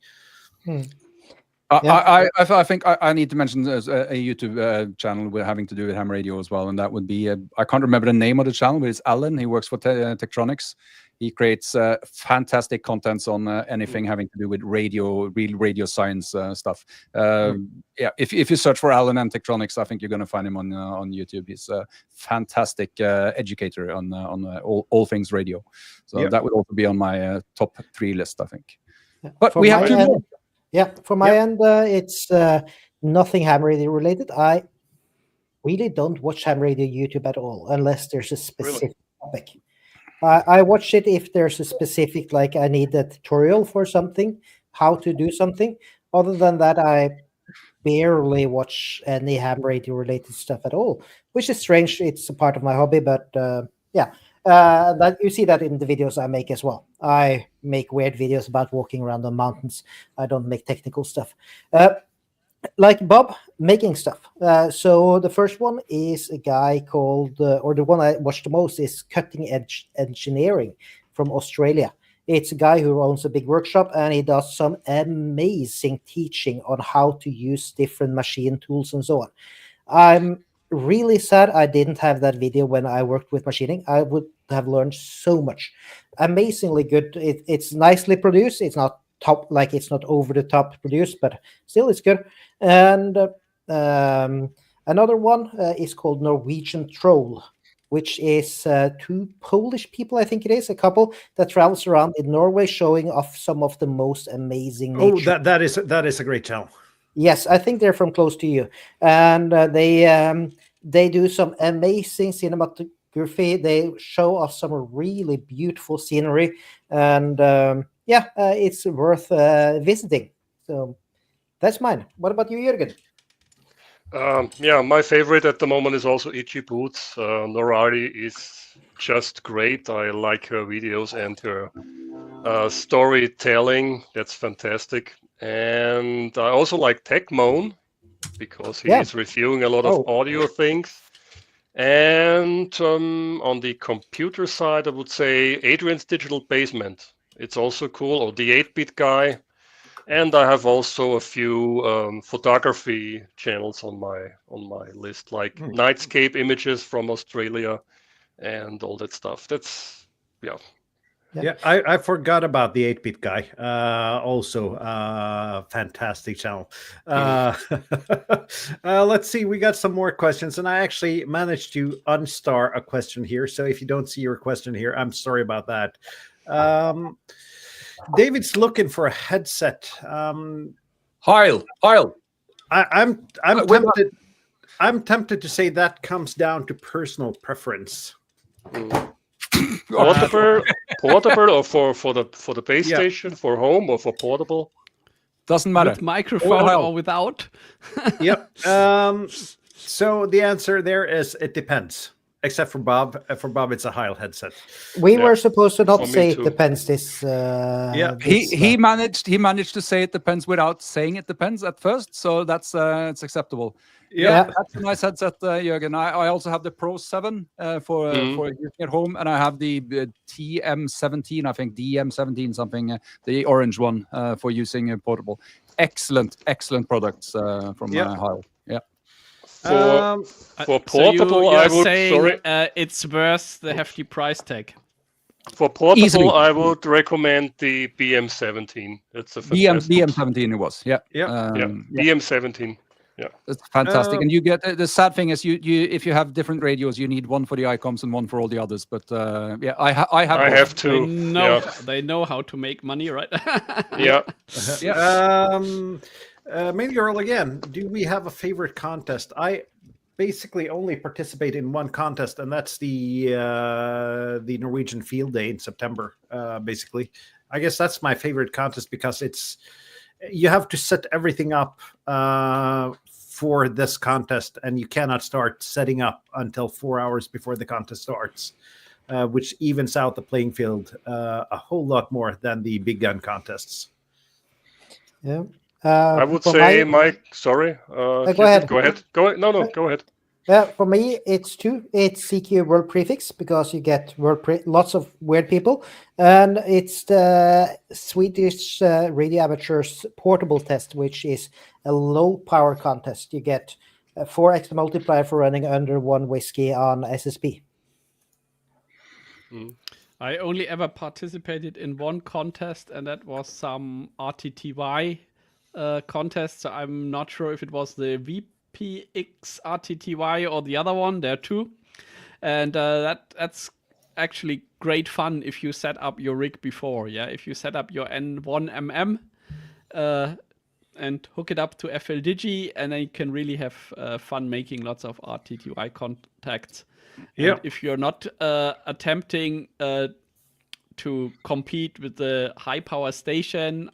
I think I need to mention a YouTube channel with having to do with ham radio as well, and that would be I can't remember the name of the channel, but it's Alan. He works for TEHRS. He creates fantastic contents on anything having to do with real radio science stuff. If you search for Alan and TEHRS, I think you're going to find him on YouTube. He's a fantastic educator on all things radio. So that would also be on my top 3 list, I think. But we have to. Yeah, for my end, it's nothing ham radio related. I really don't watch ham radio YouTube at all unless there's a specific topic. I watch it if there's a specific, like I need a tutorial for something, how to do something. Other than that, I barely watch any ham radio related stuff at all, which is strange. It's a part of my hobby, but that you see that in the videos I make as well. I make weird videos about walking around on mountains. I don't make technical stuff. Like Bob, making stuff. So the first one is a guy called, or the one I watch the most is Cutting Edge Engineering from Australia. It's a guy who owns a big workshop, and he does some amazing teaching on how to use different machine tools and so on. I'm really sad I didn't have that video when I worked with machining. I would have learned so much. Amazingly good. It's nicely produced. It's not top, like it's not over the top produced, but still it's good. And another one is called Norwegian Troll, which is two Polish people, I think it is, a couple that travels around in Norway showing off some of the most amazing nature. that is a great channel. Yes, I think they're from close to you, and they do some amazing cinematography. They show off some really beautiful scenery, and it's worth visiting. So that's mine. What about you, Jürgen? My favorite at the moment is also Itchy Boots. Norari is just great. I like her videos and her storytelling. That's fantastic. And I also like TechMoan because he is reviewing a lot of audio things. And on the computer side, I would say Adrian's Digital Basement. It's also cool, or the 8-bit guy. And I have also a few photography channels on my list, like Nightscape Images from Australia and all that stuff. That's Yeah, I forgot about the 8-bit guy. Also, fantastic channel. Let's see, we got some more questions, and I actually managed to unstar a question here. So if you don't see your question here, I'm sorry about that. David's looking for a headset. Heil. I'm tempted. I'm tempted to say that comes down to personal preference. Portable or for the base station, for home or for portable? Doesn't matter. With microphone or without? Yep. So the answer there is it depends. Except for Bob. For Bob, it's a Heil headset. We were supposed to not say too. it depends. He managed to say it depends without saying it depends at first, so that's it's acceptable. Yeah. That's a nice headset, Jürgen. I also have the Pro 7 for using at home, and I have the TM17, I think DM17 something, the orange one for using portable. Excellent products from Heil. Yeah. For portable, you're I would saying, it's worth the hefty price tag. For portable, Easily. I would recommend the BM17. It's a fantastic BM17 it was. Yeah. BM17. Yeah, it's fantastic. And you get the sad thing is you if you have different radios, you need one for the ICOMs and one for all the others. But I have to. They know how to make money, right? Yeah. Maybe Earl again. Do we have a favorite contest? I basically only participate in one contest, and that's the Norwegian Field Day in September. Basically, I guess that's my favorite contest because you have to set everything up for this contest, and you cannot start setting up until 4 hours before the contest starts, which evens out the playing field a whole lot more than the big gun contests. Yeah. I would say, Mike. Sorry. Go ahead. Go ahead. No, go ahead. For me, it's two. It's CQ World Prefix because you get lots of weird people, and it's the Swedish Radio Amateurs Portable Test, which is a low power contest. You get 4x multiplier for running under one whiskey on SSP. I only ever participated in one contest, and that was some RTTY contest. So I'm not sure if it was the VPX RTTY or the other one. There are two, and that's actually great fun if you set up your rig before. Yeah, if you set up your N1MM and hook it up to FL Digi, and then you can really have fun making lots of RTTY contacts. Yeah. If you're not attempting to compete with the high power station,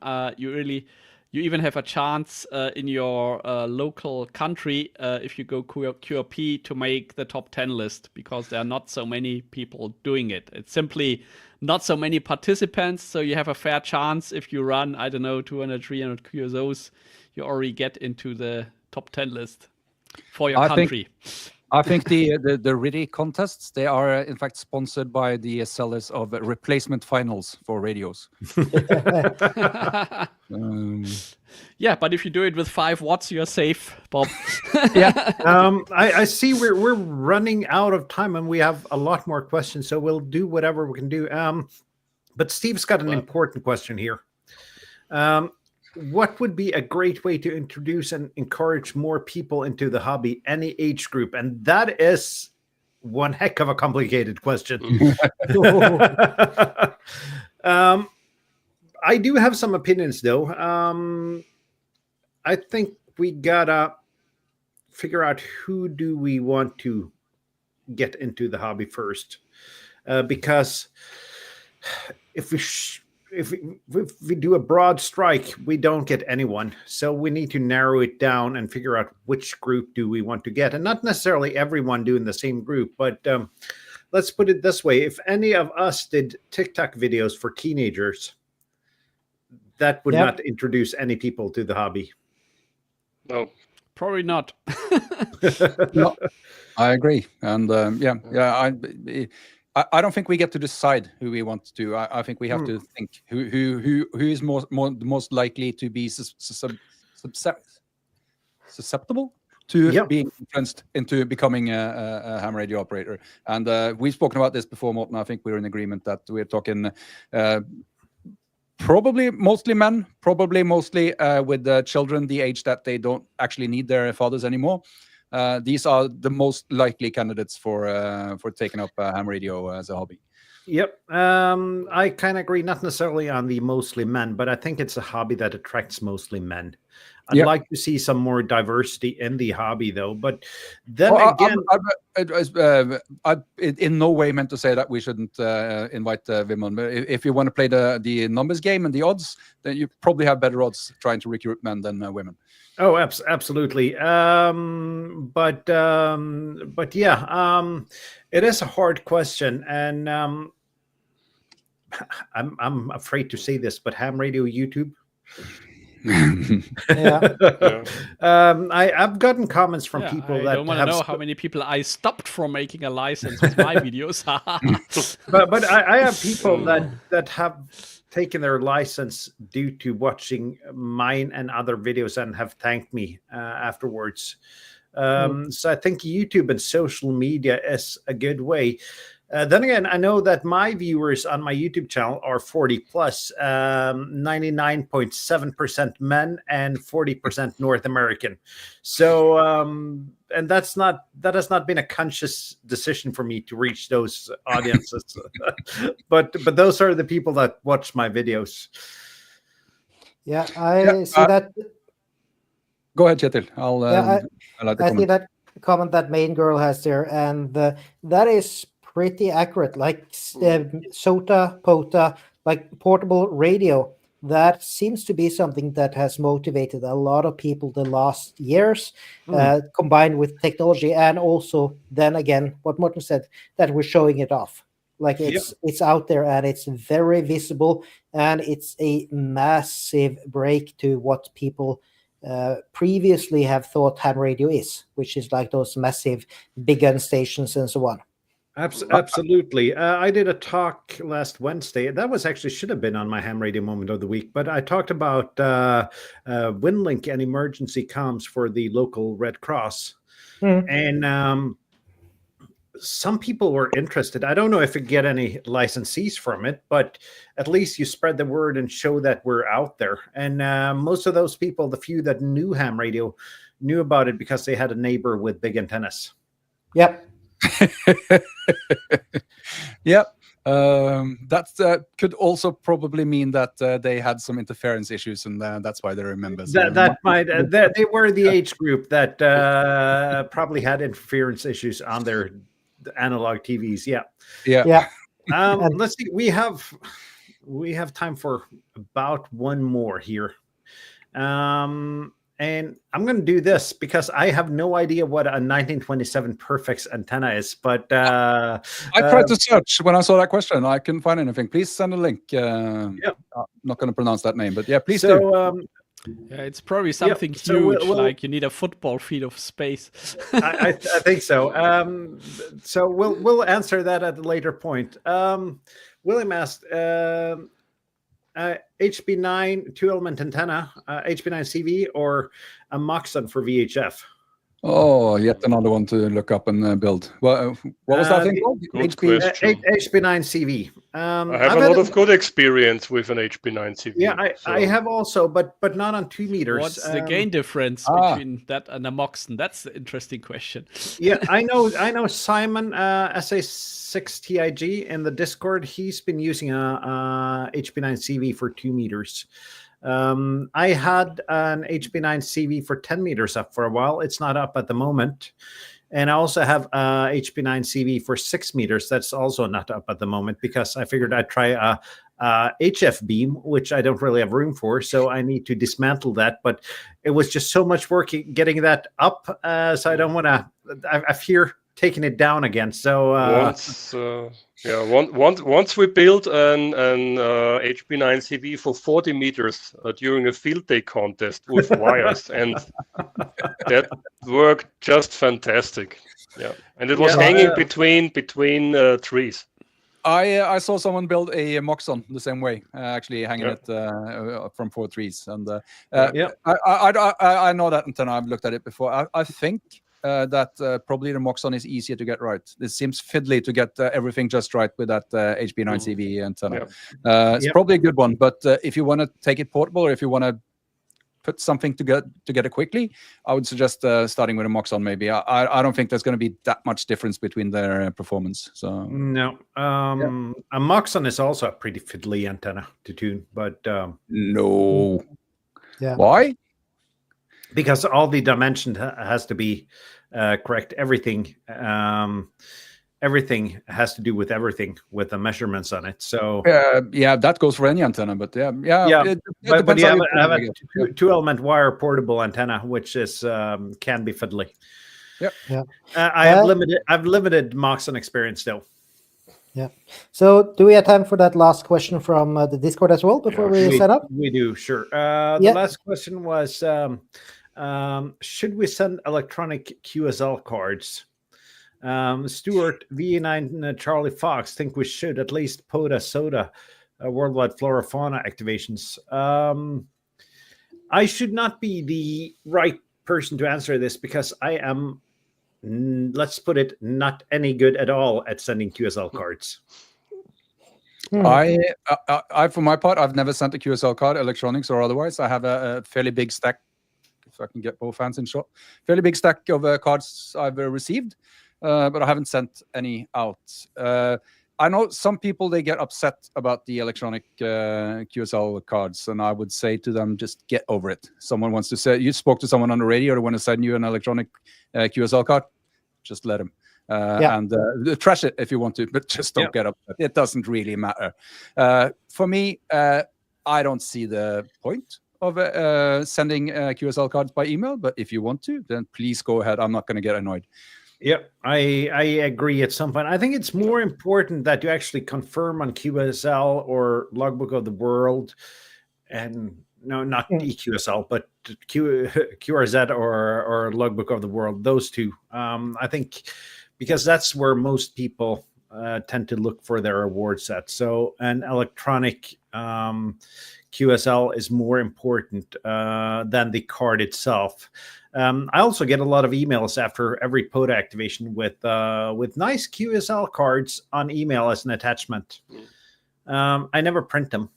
you even have a chance in your local country if you go QRP to make the top 10 list, because there are not so many people doing it. It's simply not so many participants, so you have a fair chance if you run, 200, 300 QSOs, you already get into the top 10 list for your country. I think the RIDI contests, they are in fact sponsored by the sellers of replacement finals for radios. Yeah, but if you do it with 5 watts, you're safe, Bob. Yeah. I see we're running out of time, and we have a lot more questions, so we'll do whatever we can do. But Steve's got an important question here. What would be a great way to introduce and encourage more people into the hobby, any age group? And that is one heck of a complicated question. I do have some opinions, though. I think we gotta figure out who do we want to get into the hobby first, because if we do a broad strike, we don't get anyone. So we need to narrow it down and figure out which group do we want to get, and not necessarily everyone doing the same group, but let's put it this way: if any of us did TikTok videos for teenagers, that would not introduce any people to the hobby. No, Probably not. No, I agree, and I don't think we get to decide who we want to. I think we have to think who is most likely to be susceptible to being influenced into becoming a ham radio operator. And we've spoken about this before, Morten. I think we're in agreement that we're talking probably mostly men, probably mostly with children the age that they don't actually need their fathers anymore. These are the most likely candidates for taking up ham radio as a hobby. Yep. I kind of agree, not necessarily on the mostly men, but I think it's a hobby that attracts mostly men. I'd like to see some more diversity in the hobby, though. But then again, I in no way meant to say that we shouldn't invite women. But if you want to play the numbers game and the odds, then you probably have better odds trying to recruit men than women. Oh, absolutely. But yeah, it is a hard question, and I'm afraid to say this, but ham radio YouTube. I've gotten comments from people that don't want to know how many people I stopped from making a license with my videos. but I have people that have taken their license due to watching mine and other videos and have thanked me afterwards. So I think YouTube and social media is a good way. Then again, I know that my viewers on my YouTube channel are 40 plus, 99.7% men and 40% North American. So, and that has not been a conscious decision for me to reach those audiences. but those are the people that watch my videos. Yeah, I see that. Go ahead, Kjetil. I see that comment that main girl has there, and that is pretty accurate. Like SOTA, POTA, like portable radio, that seems to be something that has motivated a lot of people the last years, combined with technology, and also then again what Morten said, that we're showing it off. Like it's out there and it's very visible, and it's a massive break to what people previously have thought ham radio is, which is like those massive big gun stations and so on. Absolutely. I did a talk last Wednesday. That was actually should have been on my ham radio moment of the week, but I talked about WinLink and emergency comms for the local Red Cross. And some people were interested. I don't know if you get any licensees from it, but at least you spread the word and show that we're out there. And most of those people, the few that knew ham radio, knew about it because they had a neighbor with big antennas. Yep. Yep. That could also probably mean that they had some interference issues, and that's why they remember. So that might they were the age group that probably had interference issues on their analog TVs. Yeah. Let's see. We have time for about one more here. And I'm going to do this because I have no idea what a 1927 Perfect antenna is. But I tried to search when I saw that question. I couldn't find anything. Please send a link. I'm not going to pronounce that name, but yeah, please do. Yeah, it's probably something huge, like you need a football field of space. I think so. So we'll answer that at a later point. William asked, HB9 2-element antenna, HB9 CV, or a Moxon for VHF? Oh, yet another one to look up and build. What was that thing called? Good HB? question. HB9 CV. I have a lot of good experience with an HB9 CV. Yeah, I have also, but not on 2 meters. What's the gain difference between that and a Moxon? That's the interesting question. Yeah, I know Simon SA6TIG in the Discord. He's been using a HB9 CV for 2 meters. I had an HB9 CV for 10 meters up for a while. It's not up at the moment. And I also have a HB9 CV for 6 meters. That's also not up at the moment because I figured I'd try a HF beam, which I don't really have room for. So I need to dismantle that. But it was just so much work getting that up. So I don't want to, I fear taking it down again. So once we built an HB9 CV for 40 meters during a field day contest with wires, and that worked just fantastic. Yeah, and it was hanging between trees. I saw someone build a Moxon the same way, actually hanging it from 4 trees, and I know that antenna. I've looked at it before. I think that probably the Moxon is easier to get right. It seems fiddly to get everything just right with that HB9 CV antenna. It's probably a good one, but if you want to take it portable or if you want to put something together quickly, I would suggest starting with a Moxon maybe. I don't think there's going to be that much difference between their performance. So no, a Moxon is also a pretty fiddly antenna to tune, but no. Yeah. Why? Because all the dimension has to be correct. Everything has to do with everything with the measurements on it. So that goes for any antenna. But but you have a 2-element wire portable antenna, which is can be fiddly. Yeah. I've limited Moxon experience though. Yeah. So do we have time for that last question from the Discord as well before we set up? We do, sure. The last question was, should we send electronic QSL cards? Stuart VA9 Charlie Fox think we should, at least POTA SOTA worldwide flora fauna activations. I should not be the right person to answer this because I am, let's put it, not any good at all at sending QSL cards. I for my part, I've never sent a QSL card, electronics or otherwise. I have a fairly big stack, if I can get both hands in shot, fairly big stack of cards I've received, but I haven't sent any out. I know some people, they get upset about the electronic QSL cards, and I would say to them, just get over it. Someone wants to say, you spoke to someone on the radio, they want to send you an electronic QSL card, just let them. And trash it if you want to, but just don't get upset. It doesn't really matter. For me, I don't see the point of sending QSL cards by email, but if you want to, then please go ahead. I'm not going to get annoyed. Yep, I agree at some point. I think it's more important that you actually confirm on QSL or Logbook of the World, and no, not EQSL, but QRZ or Logbook of the World, those two. I think because that's where most people tend to look for their award set. So an electronic QSL is more important than the card itself. I also get a lot of emails after every POTA activation with nice QSL cards on email as an attachment. I never print them.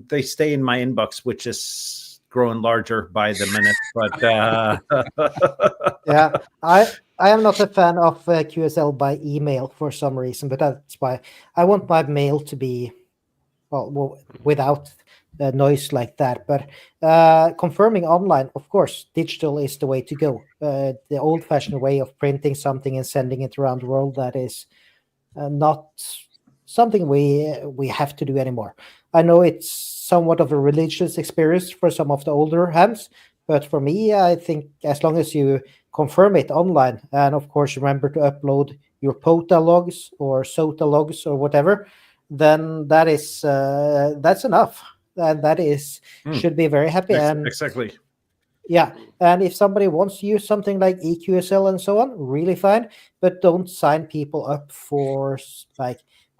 They stay in my inbox, which is growing larger by the minute. But I am not a fan of QSL by email for some reason, but that's why I want my mail to be well without noise like that. But confirming online, of course, digital is the way to go. The old-fashioned way of printing something and sending it around the world, that is not something we have to do anymore. I know it's somewhat of a religious experience for some of the older hands, but for me, I think as long as you confirm it online, and of course remember to upload your POTA logs or SOTA logs or whatever, then that's enough. And that is should be very happy. And exactly. Yeah, and if somebody wants to use something like EQSL and so on, really fine, but don't sign people up for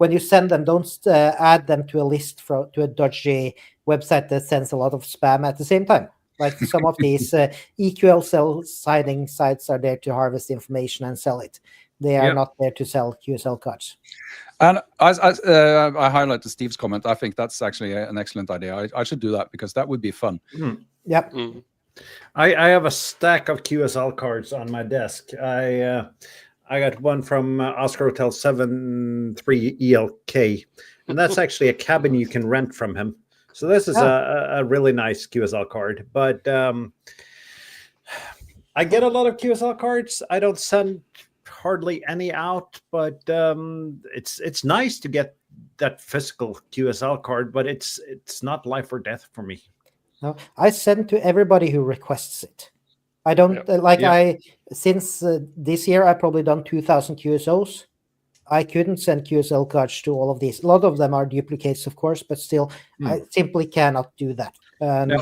when you send them, don't add them to a list to a dodgy website that sends a lot of spam at the same time. Like some of these EQL cell signing sites are there to harvest information and sell it. They are not there to sell QSL cards. And I highlighted Steve's comment. I think that's actually an excellent idea. I should do that because that would be fun. Yep. I have a stack of QSL cards on my desk. I got one from Oscar Hotel 73 ELK, and that's actually a cabin you can rent from him. So this is a really nice QSL card. But I get a lot of QSL cards. I don't send hardly any out, but it's nice to get that physical QSL card, but it's not life or death for me. No, I send to everybody who requests it. I don't since this year I've probably done 2,000 QSOs. I couldn't send QSL cards to all of these. A lot of them are duplicates, of course, but still, I simply cannot do that. And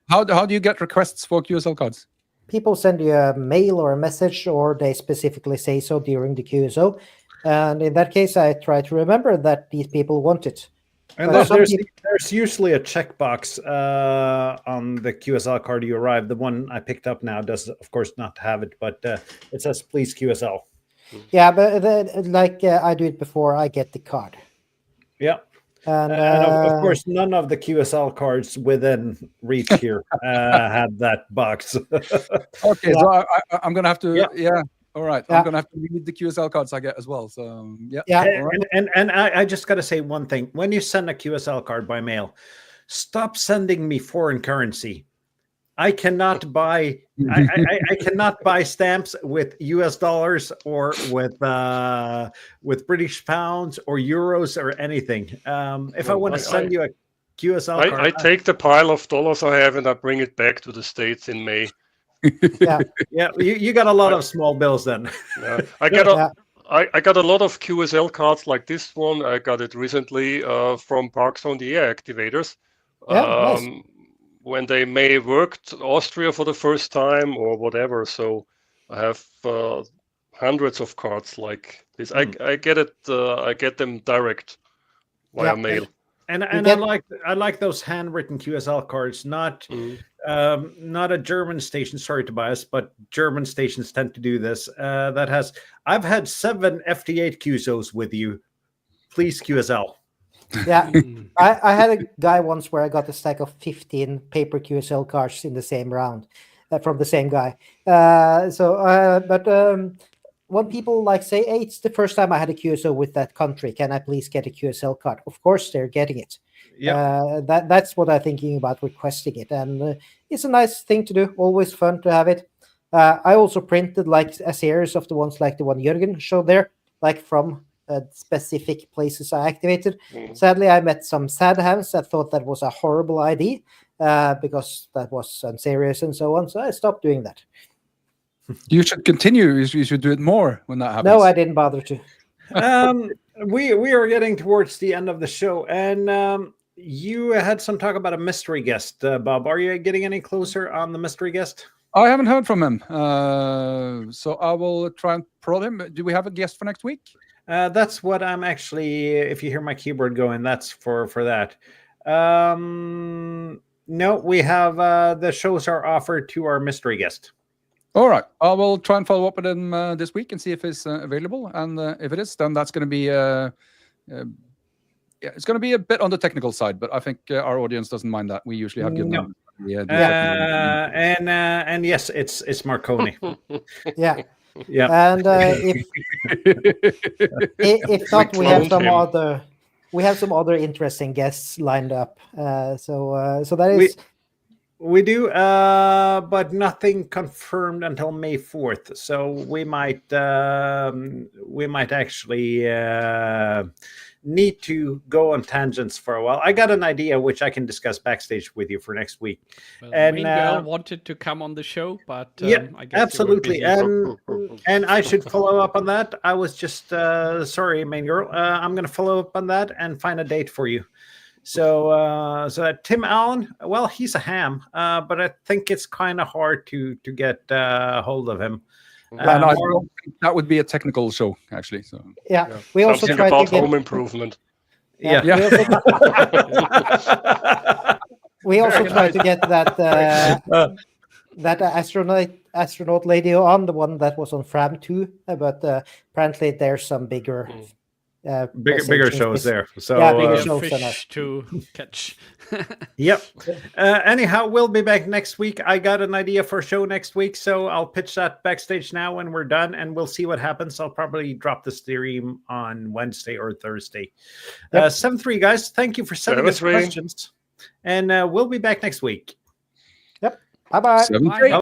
how do you get requests for QSL cards? People send you a mail or a message, or they specifically say so during the QSO. And in that case, I try to remember that these people want it. And there's usually a checkbox on the QSL card you arrive. The one I picked up now does, of course, not have it, but it says please QSL. Yeah, but I do it before I get the card. Yeah. And of course, none of the QSL cards within reach here had that box. Okay, so I'm going to have to, all right. I'm going to have to read the QSL cards I get as well. So, All right. And I just got to say one thing. When you send a QSL card by mail, stop sending me foreign currency. I cannot buy I cannot buy stamps with US dollars or with British pounds or euros or anything. If I want to send you a QSL card, I take the pile of dollars I have and I bring it back to the States in May. You got a lot of small bills then. I got a lot of QSL cards like this one. I got it recently from Parks on the Air activators. Nice. When they may worked Austria for the first time or whatever. So I have hundreds of cards like this. I get it. I get them direct via mail. And I like those handwritten QSL cards. Not a German station. Sorry, Tobias, but German stations tend to do this. I've had 7 FT8 QSOs with you. Please QSL. Yeah, I had a guy once where I got a stack of 15 paper QSL cards in the same round from the same guy. But when people say, hey, it's the first time I had a QSO with that country, can I please get a QSL card? Of course, they're getting it. That's what I'm thinking about requesting it. And it's a nice thing to do, always fun to have it. I also printed a series of the ones like the one Jürgen showed there, from specific places I activated. Sadly, I met some sad hams that thought that was a horrible idea because that was unserious and so on. So I stopped doing that. You should continue. You should do it more when that happens. No, I didn't bother to. We are getting towards the end of the show, and you had some talk about a mystery guest, Bob. Are you getting any closer on the mystery guest? I haven't heard from him, so I will try and prod him. Do we have a guest for next week? That's what I'm actually, if you hear my keyboard going, that's for that. No, we have the shows are offered to our mystery guest. All right. I will try and follow up with him this week and see if he's available. And if it is, then that's going to be it's going to be a bit on the technical side, but I think our audience doesn't mind that. We usually have good numbers. And yes, it's Marconi. Yeah. Yeah. And if not, we have some other interesting guests lined up. So that is. We do, but nothing confirmed until May 4th. So we might actually need to go on tangents for a while. I got an idea which I can discuss backstage with you for next week. Well, and Main Girl wanted to come on the show, but I guess absolutely. And I should follow up on that. I was just sorry, Main Girl. I'm going to follow up on that and find a date for you. So Tim Allen, well, he's a ham, but I think it's kind of hard to get hold of him. And I don't think that would be a technical show, actually. So Yeah, we also Something tried about to get. home improvement. Yeah. We also tried to get that that astronaut lady on, the one that was on Fram 2, but apparently there's some bigger bigger shows there. So yeah, bigger Bigger shows than us. fish to catch. Yep. Anyhow, we'll be back next week. I got an idea for a show next week, so I'll pitch that backstage now when we're done, and we'll see what happens. I'll probably drop the stream on Wednesday or Thursday. 7-3, guys. Thank you for sending us 7-3. questions, and we'll be back next week. Yep. Bye-bye. 7-3.